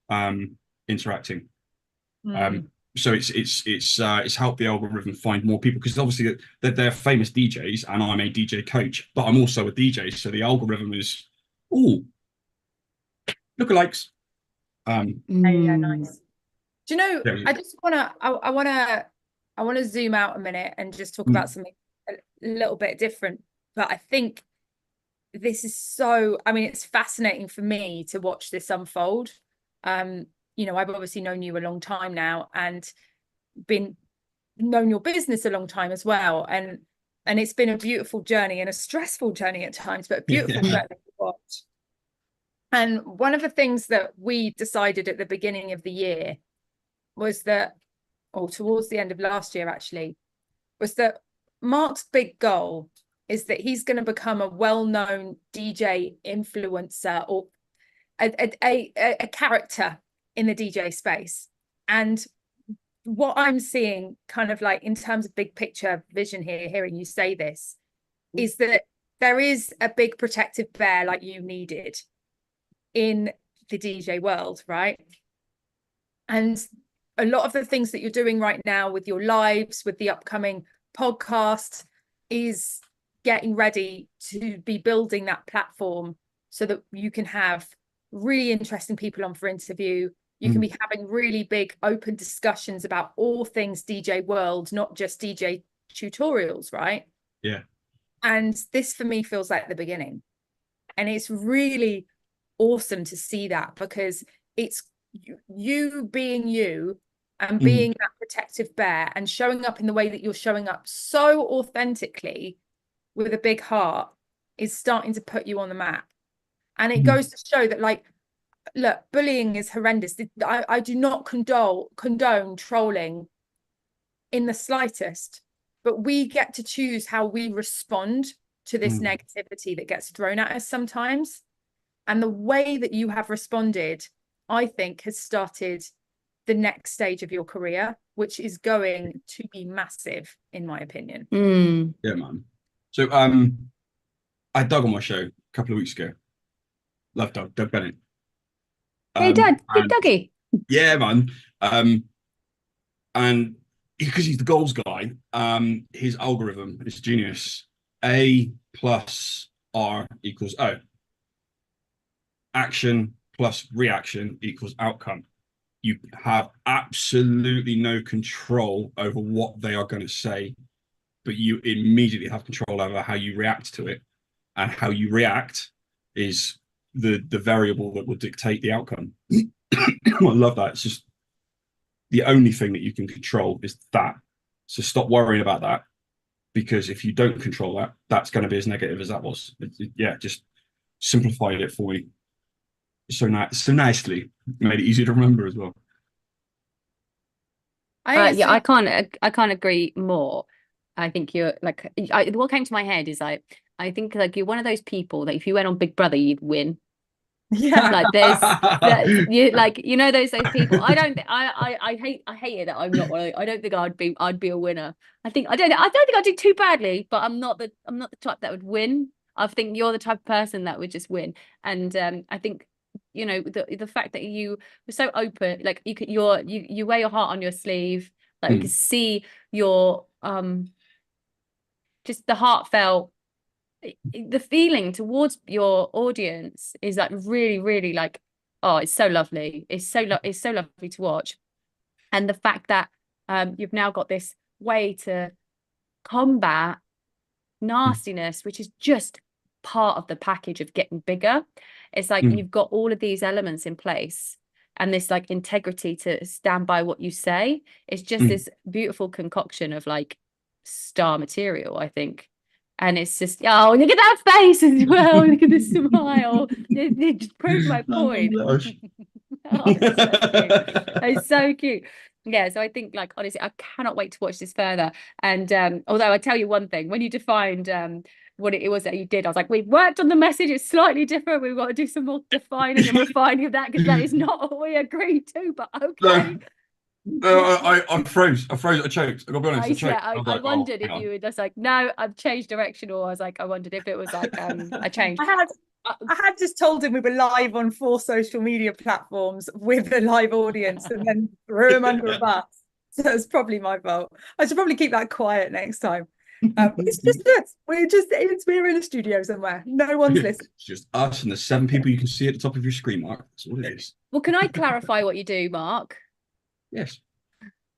interacting. So it's helped the algorithm find more people, because obviously they're famous DJs and I'm a DJ coach, but I'm also a DJ. So the algorithm is, lookalikes. Yeah, nice. Do you know, I just I want to zoom out a minute and just talk about something a little bit different. But I think this is so, I mean, it's fascinating for me to watch this unfold. you know, I've obviously known you a long time now and known your business a long time as well. And it's been a beautiful journey and a stressful journey at times, but a beautiful journey to watch. And one of the things that we decided at the beginning of the year was that, or towards the end of last year actually, was that Mark's big goal is that he's going to become a well-known DJ influencer or a character in the DJ space. And what I'm seeing kind of like in terms of big picture vision here, hearing you say this, is that there is a big protective bear like you needed in the DJ world, right? And a lot of the things that you're doing right now with your lives, with the upcoming podcast, is getting ready to be building that platform so that you can have really interesting people on for interview. You can be having really big open discussions about all things DJ world, not just DJ tutorials, right? Yeah. And this for me feels like the beginning. And it's really awesome to see that, because it's you being you and being that protective bear and showing up in the way that you're showing up so authentically with a big heart is starting to put you on the map. And it goes to show that, like, look, bullying is horrendous. I do not condone trolling in the slightest, but we get to choose how we respond to this negativity that gets thrown at us sometimes. And the way that you have responded, I think, has started the next stage of your career, which is going to be massive, in my opinion. Yeah, man. So I had Doug on my show a couple of weeks ago. Love Doug Bennett. Hey, Doug, good and- Dougie. Yeah, man. And because he's the goals guy, his algorithm is genius. A plus R equals O. Action plus reaction equals outcome. You have absolutely no control over what they are going to say, but you immediately have control over how you react to it. And how you react is the variable that will dictate the outcome. I love that. It's just the only thing that you can control is that. So stop worrying about that, because if you don't control that, that's going to be as negative as that was. Yeah, just simplified it for me so nicely, made it easy to remember as well. Yeah, I can't agree more. I think you're like, what came to my head is I think like you're one of those people that if you went on Big Brother, you'd win. Yeah. Like there's you like, you know, those people. I hate it that I'm not one of those. I don't think I'd be a winner. I don't think I'd do too badly, but I'm not the type that would win. I think you're the type of person that would just win. And I think, you know, the fact that you were so open, like you wear your heart on your sleeve, like we can see your just the heartfelt, the feeling towards your audience is like really, really like, oh, it's so lovely. It's so lovely to watch. And the fact that you've now got this way to combat nastiness, which is just part of the package of getting bigger. It's like you've got all of these elements in place and this like integrity to stand by what you say. It's just this beautiful concoction of like star material, I think. And it's just, oh, look at that face as well. Look at the smile. It just proves my point. Oh, it's so cute. Yeah, so I think, like, honestly, I cannot wait to watch this further. And although I tell you one thing, when you defined what it was that you did, I was like, we've worked on the message, it's slightly different. We've got to do some more defining and refining of that, because that is not what we agreed to, but okay. I froze. I choked. I gotta be honest. I wondered if you were just like, no, I've changed direction, or I was like, I wondered if it was like a change. I had just told him we were live on 4 social media platforms with a live audience and then threw him under a bus. So it's probably my fault. I should probably keep that quiet next time. It's just us. We're in a studio somewhere. No one's listening. It's just us and the 7 people you can see at the top of your screen, Mark. That's all it is. Well, can I clarify what you do, Mark? Yes.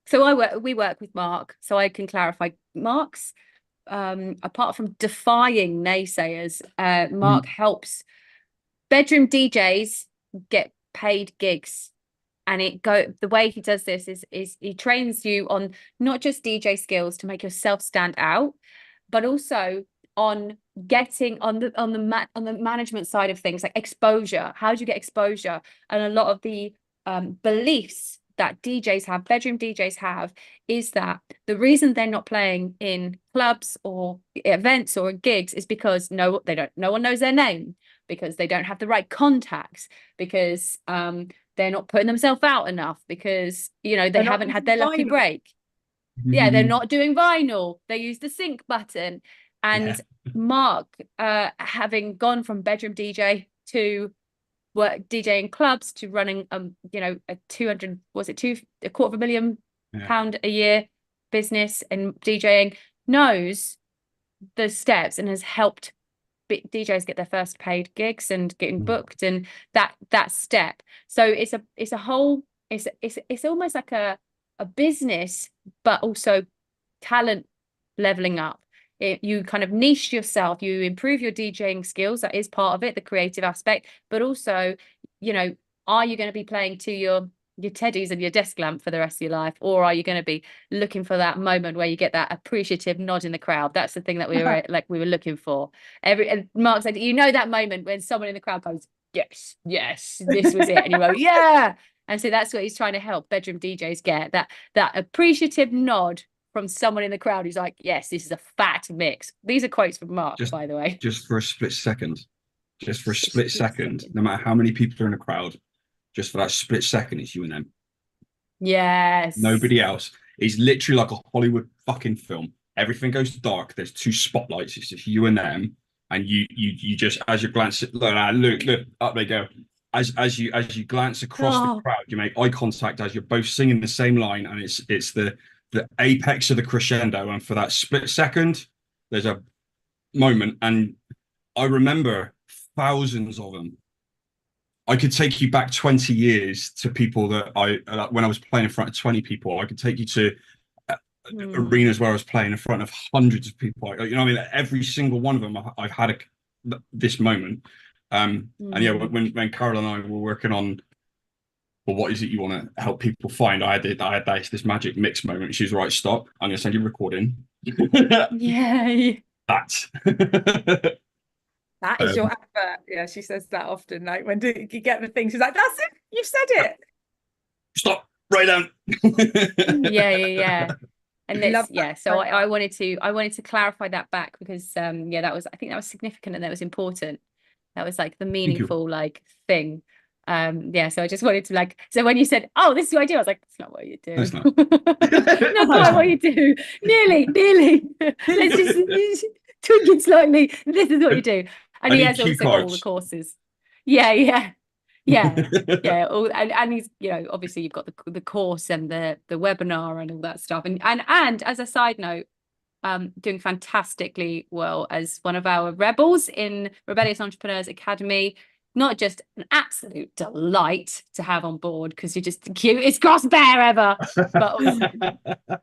So we work with Mark, so I can clarify. Mark's apart from defying naysayers, Mark helps bedroom DJs get paid gigs the way he does this is he trains you on not just DJ skills to make yourself stand out, but also on getting on the management side of things, like exposure. How do you get exposure? And a lot of the beliefs that DJs have, bedroom DJs have, is that the reason they're not playing in clubs or events or gigs is because no one knows their name, because they don't have the right contacts, because they're not putting themselves out enough, because they haven't had their lucky break. Yeah, they're not doing vinyl. They use the sync button. And Mark, having gone from bedroom DJ to work DJing clubs to running a £250,000 a year business and DJing, knows the steps and has helped DJs get their first paid gigs and getting booked, and that step. So it's almost like a business, but also talent leveling up. You kind of niche yourself, you improve your DJing skills. That is part of it, the creative aspect, but also, are you going to be playing to your teddies and your desk lamp for the rest of your life, or are you going to be looking for that moment where you get that appreciative nod in the crowd? That's the thing that we were looking for. And Mark said, that moment when someone in the crowd goes, yes, this was it, and you go, yeah. And so that's what he's trying to help bedroom DJs get, that appreciative nod from someone in the crowd who's like, yes, this is a fat mix. These are quotes from Mark, by the way. Just for a split second, no matter how many people are in a crowd, just for that split second, it's you and them. Yes. Nobody else. It's literally like a Hollywood fucking film. Everything goes dark. There's two spotlights. It's just you and them. And you just, as you glance, look, up they go. As you glance across the crowd, you make eye contact as you're both singing the same line, and it's the apex of the crescendo. And for that split second, there's a moment, and I remember thousands of them. I could take you back 20 years to people that when I was playing in front of 20 people. I could take you to arenas where I was playing in front of hundreds of people. Every single one of them, I've had this moment. And yeah, when Carol and I were working on, well, what is it you want to help people find? I had this magic mix moment. She was right, stop. I'm going to send you a recording. Yay. That. That is your advert. Yeah, she says that often. Like, when you get the thing, she's like, that's it. You said it. Stop. Write down. Yeah. And this, so I wanted to clarify that back, because I think that was significant, and that was important. That was like the meaningful thing. So I just wanted to so when you said, oh, this is what I do, I was like, that's not what you do. That's not. Not quite what you do. Nearly. Let's just tweak it slightly. This is what you do. And he has also got all the courses. Yeah. And he's, obviously you've got the course and the webinar and all that stuff. And as a side note, doing fantastically well as one of our rebels in Rebellious Entrepreneurs Academy. Not just an absolute delight to have on board, because you're just the cutest cross bear ever, but also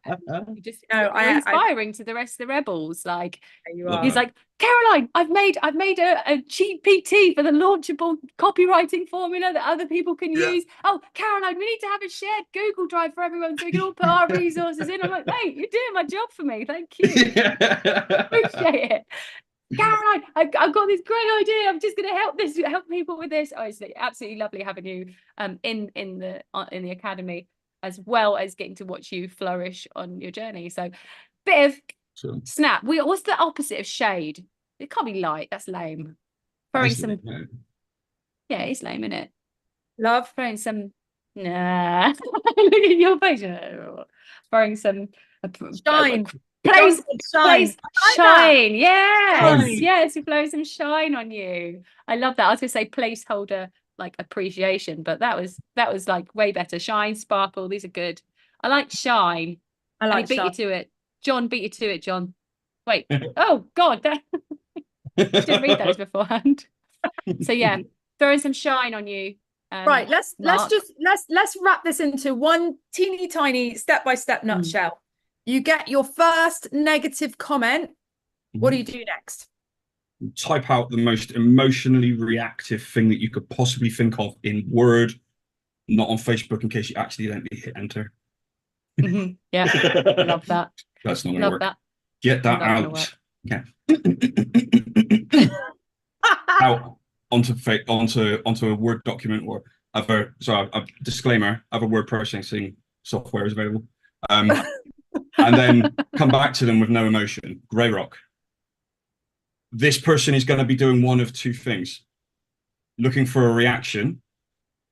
you're inspiring to the rest of the rebels. He's like, Caroline, I've made a GPT for the launchable copywriting formula that other people can use. Oh, Caroline, we need to have a shared Google Drive for everyone so we can all put our resources in. I'm like, mate, you're doing my job for me. Thank you. Appreciate it. Caroline, I've got this great idea. I'm just going to help people with this. Oh, it's absolutely lovely having you in the academy, as well as getting to watch you flourish on your journey. So, bit of snap. What's the opposite of shade? It can't be light. That's lame. Throwing some. Yeah, it's lame, isn't it? Love. Throwing some. Nah. Look at your face. Throwing some. Shine. Place shine. Yes. Yes, you blow some shine on you. I love that. I was gonna say placeholder appreciation, but that was way better. Shine, sparkle, these are good. I like shine. I like beat you to it. John beat you to it, John. Wait. Oh God, that didn't read those beforehand. So yeah, throwing some shine on you. Right, let's wrap this into one teeny tiny step-by-step nutshell. You get your first negative comment. What do you do next? Type out the most emotionally reactive thing that you could possibly think of in Word not on Facebook in case you accidentally hit enter. Mhm. Yeah, love that. That's not going to Love work. that. Get that Not gonna work. out. Okay. Out onto a Word document or other. So a disclaimer: other word processing software is available. And then come back to them with no emotion. Grey rock. This person is going to be doing one of two things: looking for a reaction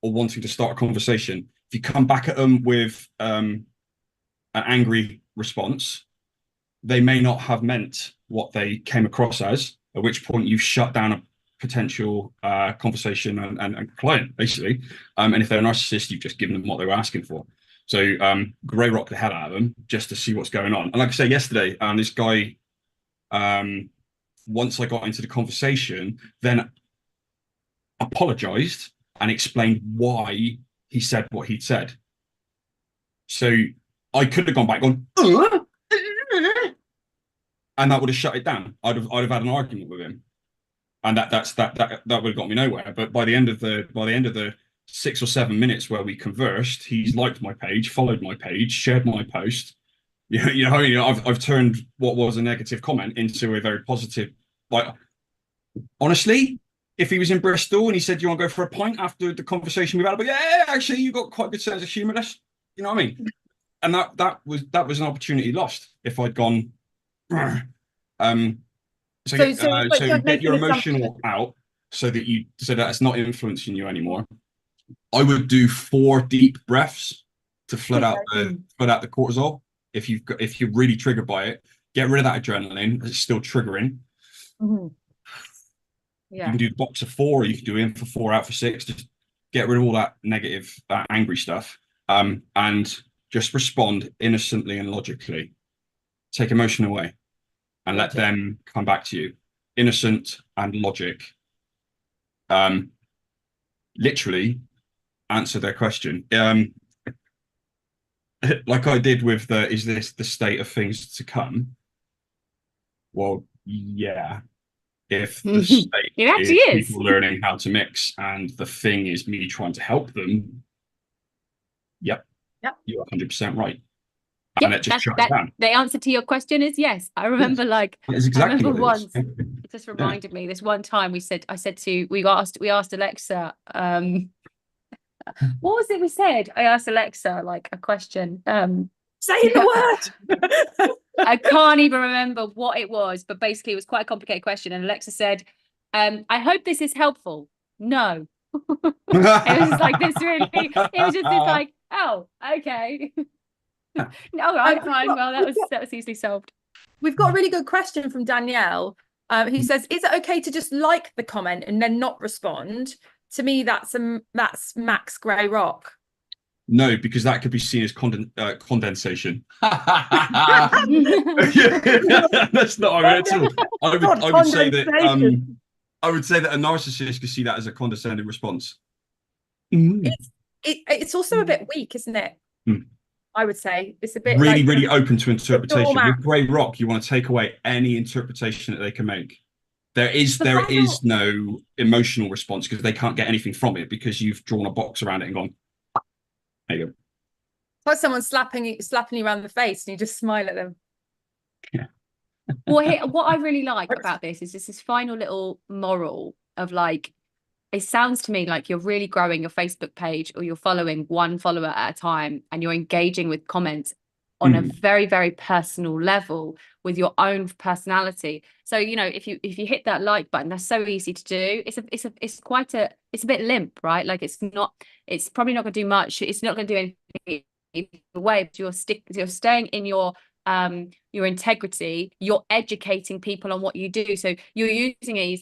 or wanting to start a conversation. If you come back at them with an angry response, they may not have meant what they came across as, at which point you've shut down a potential conversation and client, basically. And if they're a narcissist, you've just given them what they were asking for. So grey rock the hell out of them just to see what's going on. And like I said yesterday, this guy, once I got into the conversation, then apologized and explained why he said what he'd said. So I could have gone back and gone, and that would have shut it down. I'd have had an argument with him, and that would have got me nowhere. But by the end of the 6 or 7 minutes where we conversed, he's liked my page, followed my page, shared my post. I've turned what was a negative comment into a very positive. Like, honestly, if he was in Bristol and he said, "You want to go for a pint after the conversation we've had?" But yeah, actually, you got quite a good sense of humour. You know what I mean? And that was an opportunity lost if I'd gone. So get your emotional out so that it's not influencing you anymore. I would do 4 deep breaths to flood out the cortisol. If you're really triggered by it, get rid of that adrenaline. It's still triggering. Mm-hmm. You can do the box of 4, or you can do in for 4, out for 6. Just get rid of all that negative, angry stuff, and just respond innocently and logically. Take emotion away, and let them come back to you. Innocent and logic. Literally answer their question. Like I did with is this the state of things to come? Well, yeah. If the state It actually is people learning how to mix and the thing is me trying to help them, yep, you're 100% right. And it just shut it down. The answer to your question is yes. I remember exactly I remember once, it just reminded me this one time we asked Alexa, what was it we said? I asked Alexa like a question. Say the word. I can't even remember what it was, but basically it was quite a complicated question. And Alexa said, I hope this is helpful. No. It was just like this really, it was just this like, oh, okay. No, all right, fine. Well, that was easily solved. We've got a really good question from Danielle. Who says, is it okay to just like the comment and then not respond? To me, that's Max Grey Rock. No, because that could be seen as condensation. That's not what I meant at all. I would say that a narcissist could see that as a condescending response. It's also a bit weak, isn't it? I would say it's a bit really open to interpretation. With Grey Rock, you want to take away any interpretation that they can make. There is no emotional response because they can't get anything from it because you've drawn a box around it and gone, there you go. It's like someone slapping you around the face and you just smile at them. Yeah. Well, what I really like about this is this final little moral of like, it sounds to me like you're really growing your Facebook page or you're following one follower at a time and you're engaging with comments on a very, very personal level with your own personality. So, if you hit that like button, that's so easy to do. It's a bit limp, right? Like it's probably not going to do much. It's not going to do anything either way, but you're staying in your integrity. You're educating people on what you do. So you're using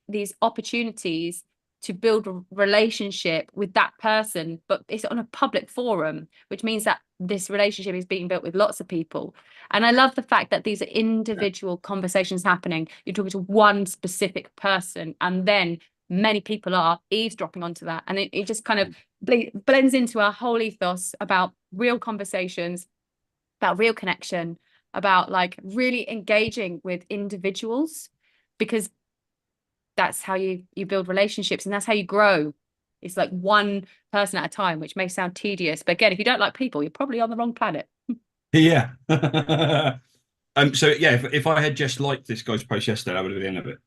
these opportunities to build a relationship with that person, but it's on a public forum, which means that this relationship is being built with lots of people. And I love the fact that these are individual conversations happening. You're talking to one specific person, and then many people are eavesdropping onto that. And it just kind of blends into our whole ethos about real conversations, about real connection, about like really engaging with individuals, because that's how you build relationships, and that's how you grow It's like one person at a time, which may sound tedious, but again, if you don't like people, you're probably on the wrong planet. Yeah. So yeah, if I had just liked this guy's post yesterday, that would have been the end of it.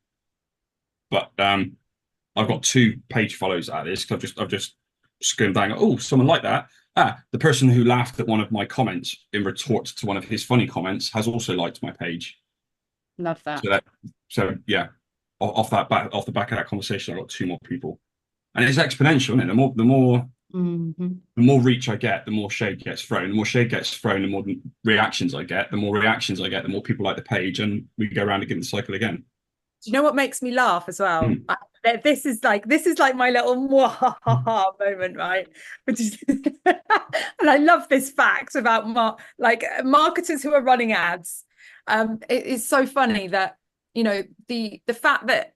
But I've got 2 page follows out of this because I've just skimmed down. Oh, someone liked that. The person who laughed at one of my comments in retort to one of his funny comments has also liked my page. Love that. So yeah, off the back of that conversation, I got 2 more people, and it's exponential, isn't it? The more reach I get, the more shade gets thrown. The more shade gets thrown, the more reactions I get. The more reactions I get, the more people like the page, and we go around again the cycle again. Do you know what makes me laugh as well? This is like my little moment, right? And I love this fact about marketers who are running ads. It is so funny that, you know, the fact that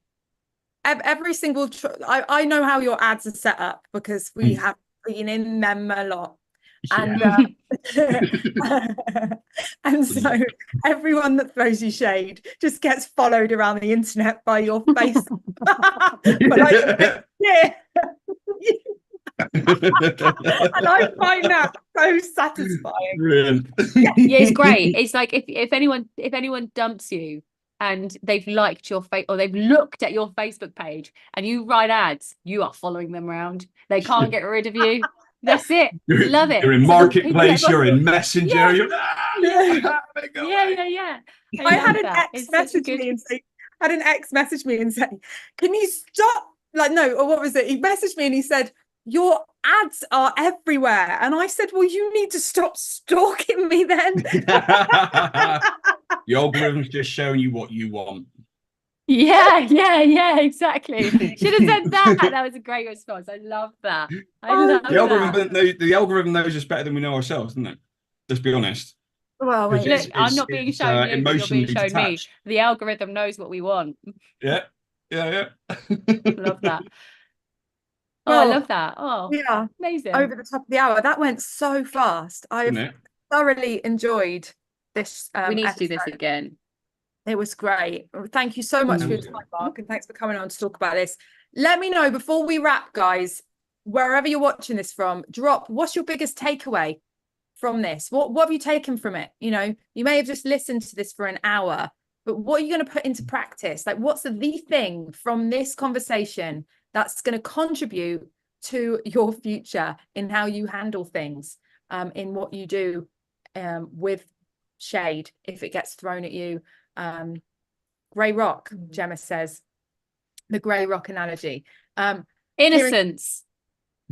every single I know how your ads are set up because we have been in them a lot. And and so everyone that throws you shade just gets followed around the internet by your face. Yeah. And I find that so satisfying. Brilliant. Yeah, it's great. It's like if anyone dumps you and they've liked your face or they've looked at your Facebook page and you write ads, you are following them around. They can't get rid of you. That's it. Love it. You're in So Marketplace, you're in Messenger. Yeah. You're, Yeah. I had an ex message me and say, can you stop? Like, no, or what was it? He messaged me and he said, your ads are everywhere. And I said, well, you need to stop stalking me then. The algorithm's just showing you what you want. Yeah, exactly. Should have said that. That was a great response. I love that. The algorithm knows us better than we know ourselves, doesn't it? Let's be honest. Well, wait, look, I'm not being shown you, you're being shown detached. me. The algorithm knows what we want. Yeah. Love that. Well, I love that. Oh, yeah, amazing. over the top of the hour. That went so fast. I've thoroughly enjoyed this. We need episode. to do this again. It was great. Thank you so much for your time, Mark, and thanks for coming on to talk about this. Let me know before we wrap, guys, wherever you're watching this from, drop what's your biggest takeaway from this? What have you taken from it? You know, you may have just listened to this for an hour, but what are you going to put into practice? Like, what's the thing from this conversation that's going to contribute to your future in how you handle things, in what you do with shade if it gets thrown at you? Grey rock, Gemma says, the grey rock analogy. Innocence.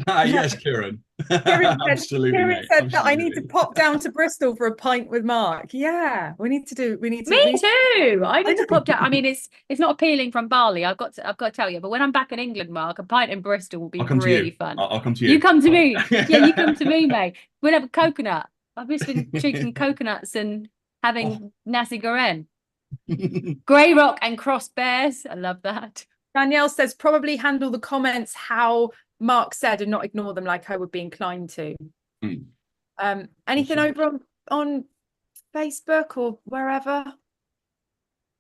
Yes, Kieran. Absolutely. Kieran said that I need to pop down to Bristol for a pint with Mark. Yeah, we need to. Me too. I need to pop down. I mean, it's not appealing from Bali. I've got to tell you. But when I'm back in England, Mark, a pint in Bristol will be really fun. I'll come to you. You come to me. Yeah, you come to me, mate. We'll have a coconut. I've just been drinking coconuts and having nasi goreng. Grey rock and cross bears. I love that. Danielle says probably handle the comments how Mark said and not ignore them like I would be inclined to. Anything over on Facebook or wherever?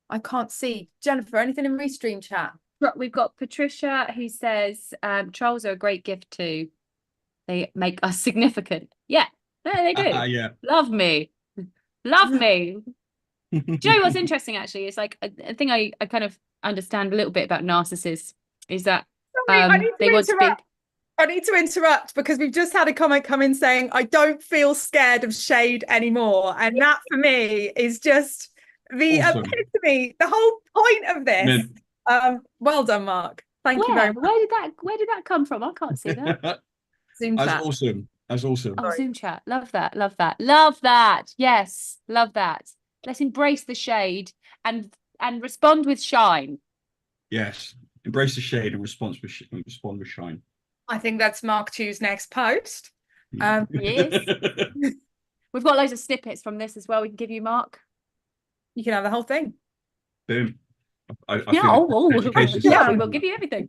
I can't see. Jennifer, anything in Restream chat? We've got Patricia who says trolls are a great gift too. They make us significant. Yeah, they do. Yeah. Love me. Do you know what's interesting actually? It's like a thing I kind of understand a little bit about narcissists is that they want to be. I need to interrupt because we've just had a comment come in saying I don't feel scared of shade anymore, and that for me is just the epitome, the whole point of this. Well done, Mark. Thank you very much. Where did that come from? I can't see that. Zoom chat. That's awesome. Oh, Zoom chat. Love that. Yes, love that. Let's embrace the shade and respond with shine. Yes, embrace the shade and respond with shine. I think that's Mark Tew's next post. Yes. We've got loads of snippets from this as well. We can give you, Mark. You can have the whole thing. Boom. We will give you everything.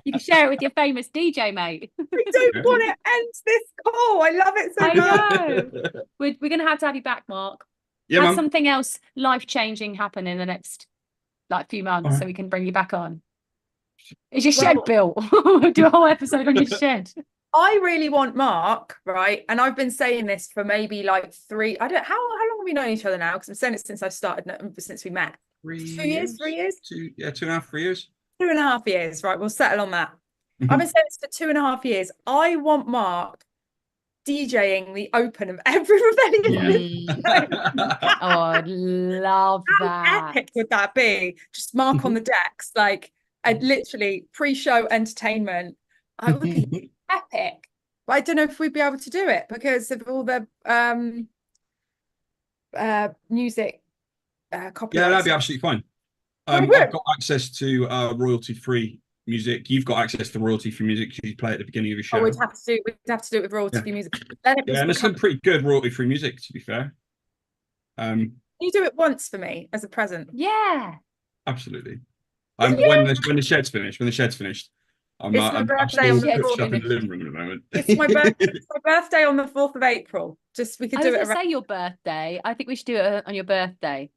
You can share it with your famous DJ mate. We don't want to end this call. I love it so much. Know. We're going to have you back, Mark. Yeah, Has something else life-changing happen in the next few months so we can bring you back on? Is your shed built? We'll do a whole episode on your shed. I really want Mark, right? And I've been saying this for maybe like how long have we known each other now? Because I'm saying it since I started, since we met. 3 2 years, 3 years? 2.5, 3 years. 2.5 years, right? We'll settle on that. I've been saying this for 2.5 years. I want Mark DJing the open of every Rebellious. Oh, I'd love How that. epic would that be? Just Mark on the decks, like literally pre-show entertainment. It would be epic. But I don't know if we'd be able to do it because of all the music copyright. Yeah, that'd be absolutely fine. Oh, I've good. got access to royalty-free music. You've got access to royalty-free music because you play at the beginning of your show. Oh, we'd have to do it with royalty music. Then it Yeah, and there's some pretty good royalty-free music, to be fair. Can you do it once for me as a present? Yeah. Absolutely. When the shed's finished, I'm It's my I'm birthday on still the pushed up in 4th. the living room at the moment. It's my birthday on the 4th of April. Just we could I do was it going to around. say your birthday. I think we should do it on your birthday.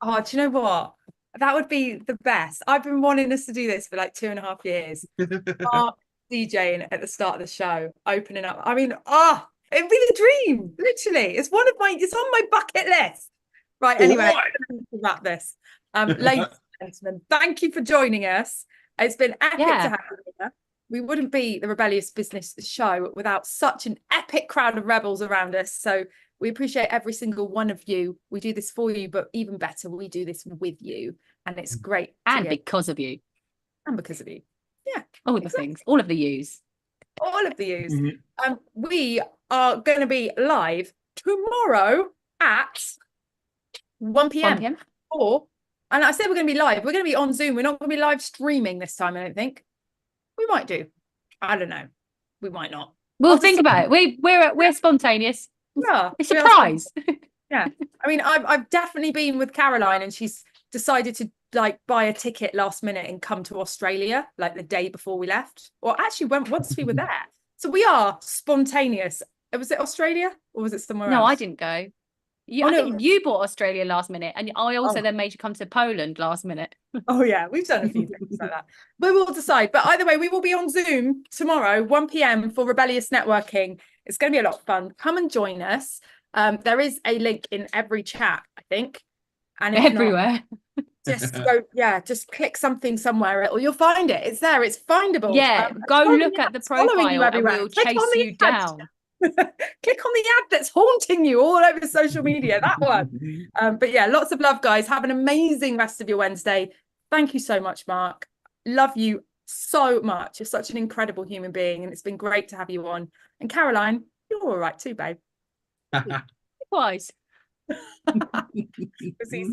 Oh, do you know what? That would be the best. I've been wanting us to do this for like 2.5 years. Mark DJing at the start of the show, opening up. I mean, it'd be the dream. Literally, it's on my bucket list. Right. Anyway, Alright. to wrap this. Ladies and gentlemen, thank you for joining us. It's been epic to have you here. We wouldn't be the Rebellious Business Show without such an epic crowd of rebels around us. So we appreciate every single one of you. We do this for you, but even better, we do this with you. And it's great. And because of you. And because of you. Yeah. All the things. All of the yous. All of the yous. Mm-hmm. We are going to be live tomorrow at 1 p.m. 1 p.m. And I said we're going to be live. We're going to be on Zoom. We're not going to be live streaming this time, I don't think. We might do. I don't know. We might not. We'll think about it. We're spontaneous. Yeah, It's a surprise. Yeah. I mean, I've definitely been with Caroline and she's decided to like buy a ticket last minute and come to Australia like the day before we left. Or actually once we were there. So we are spontaneous. Was it Australia or was it somewhere else? No, I didn't go. I think you bought Australia last minute, and I also then made you come to Poland last minute. Oh yeah, we've done a few things like that. We will decide. But either way, we will be on Zoom tomorrow, 1 p.m. for Rebellious Networking. It's going to be a lot of fun. Come and join us. There is a link in every chat, I think. And if Everywhere. just click something somewhere or you'll find it. It's there. It's findable. Yeah, go look at the profile and we'll chase you down. Click on the ad that's haunting you all over social media, that one. But yeah, lots of love, guys. Have an amazing rest of your Wednesday. Thank you so much, Mark. Love you so much. You're such an incredible human being and it's been great to have you on. And Caroline, you're all right too, babe. Twice. See you soon.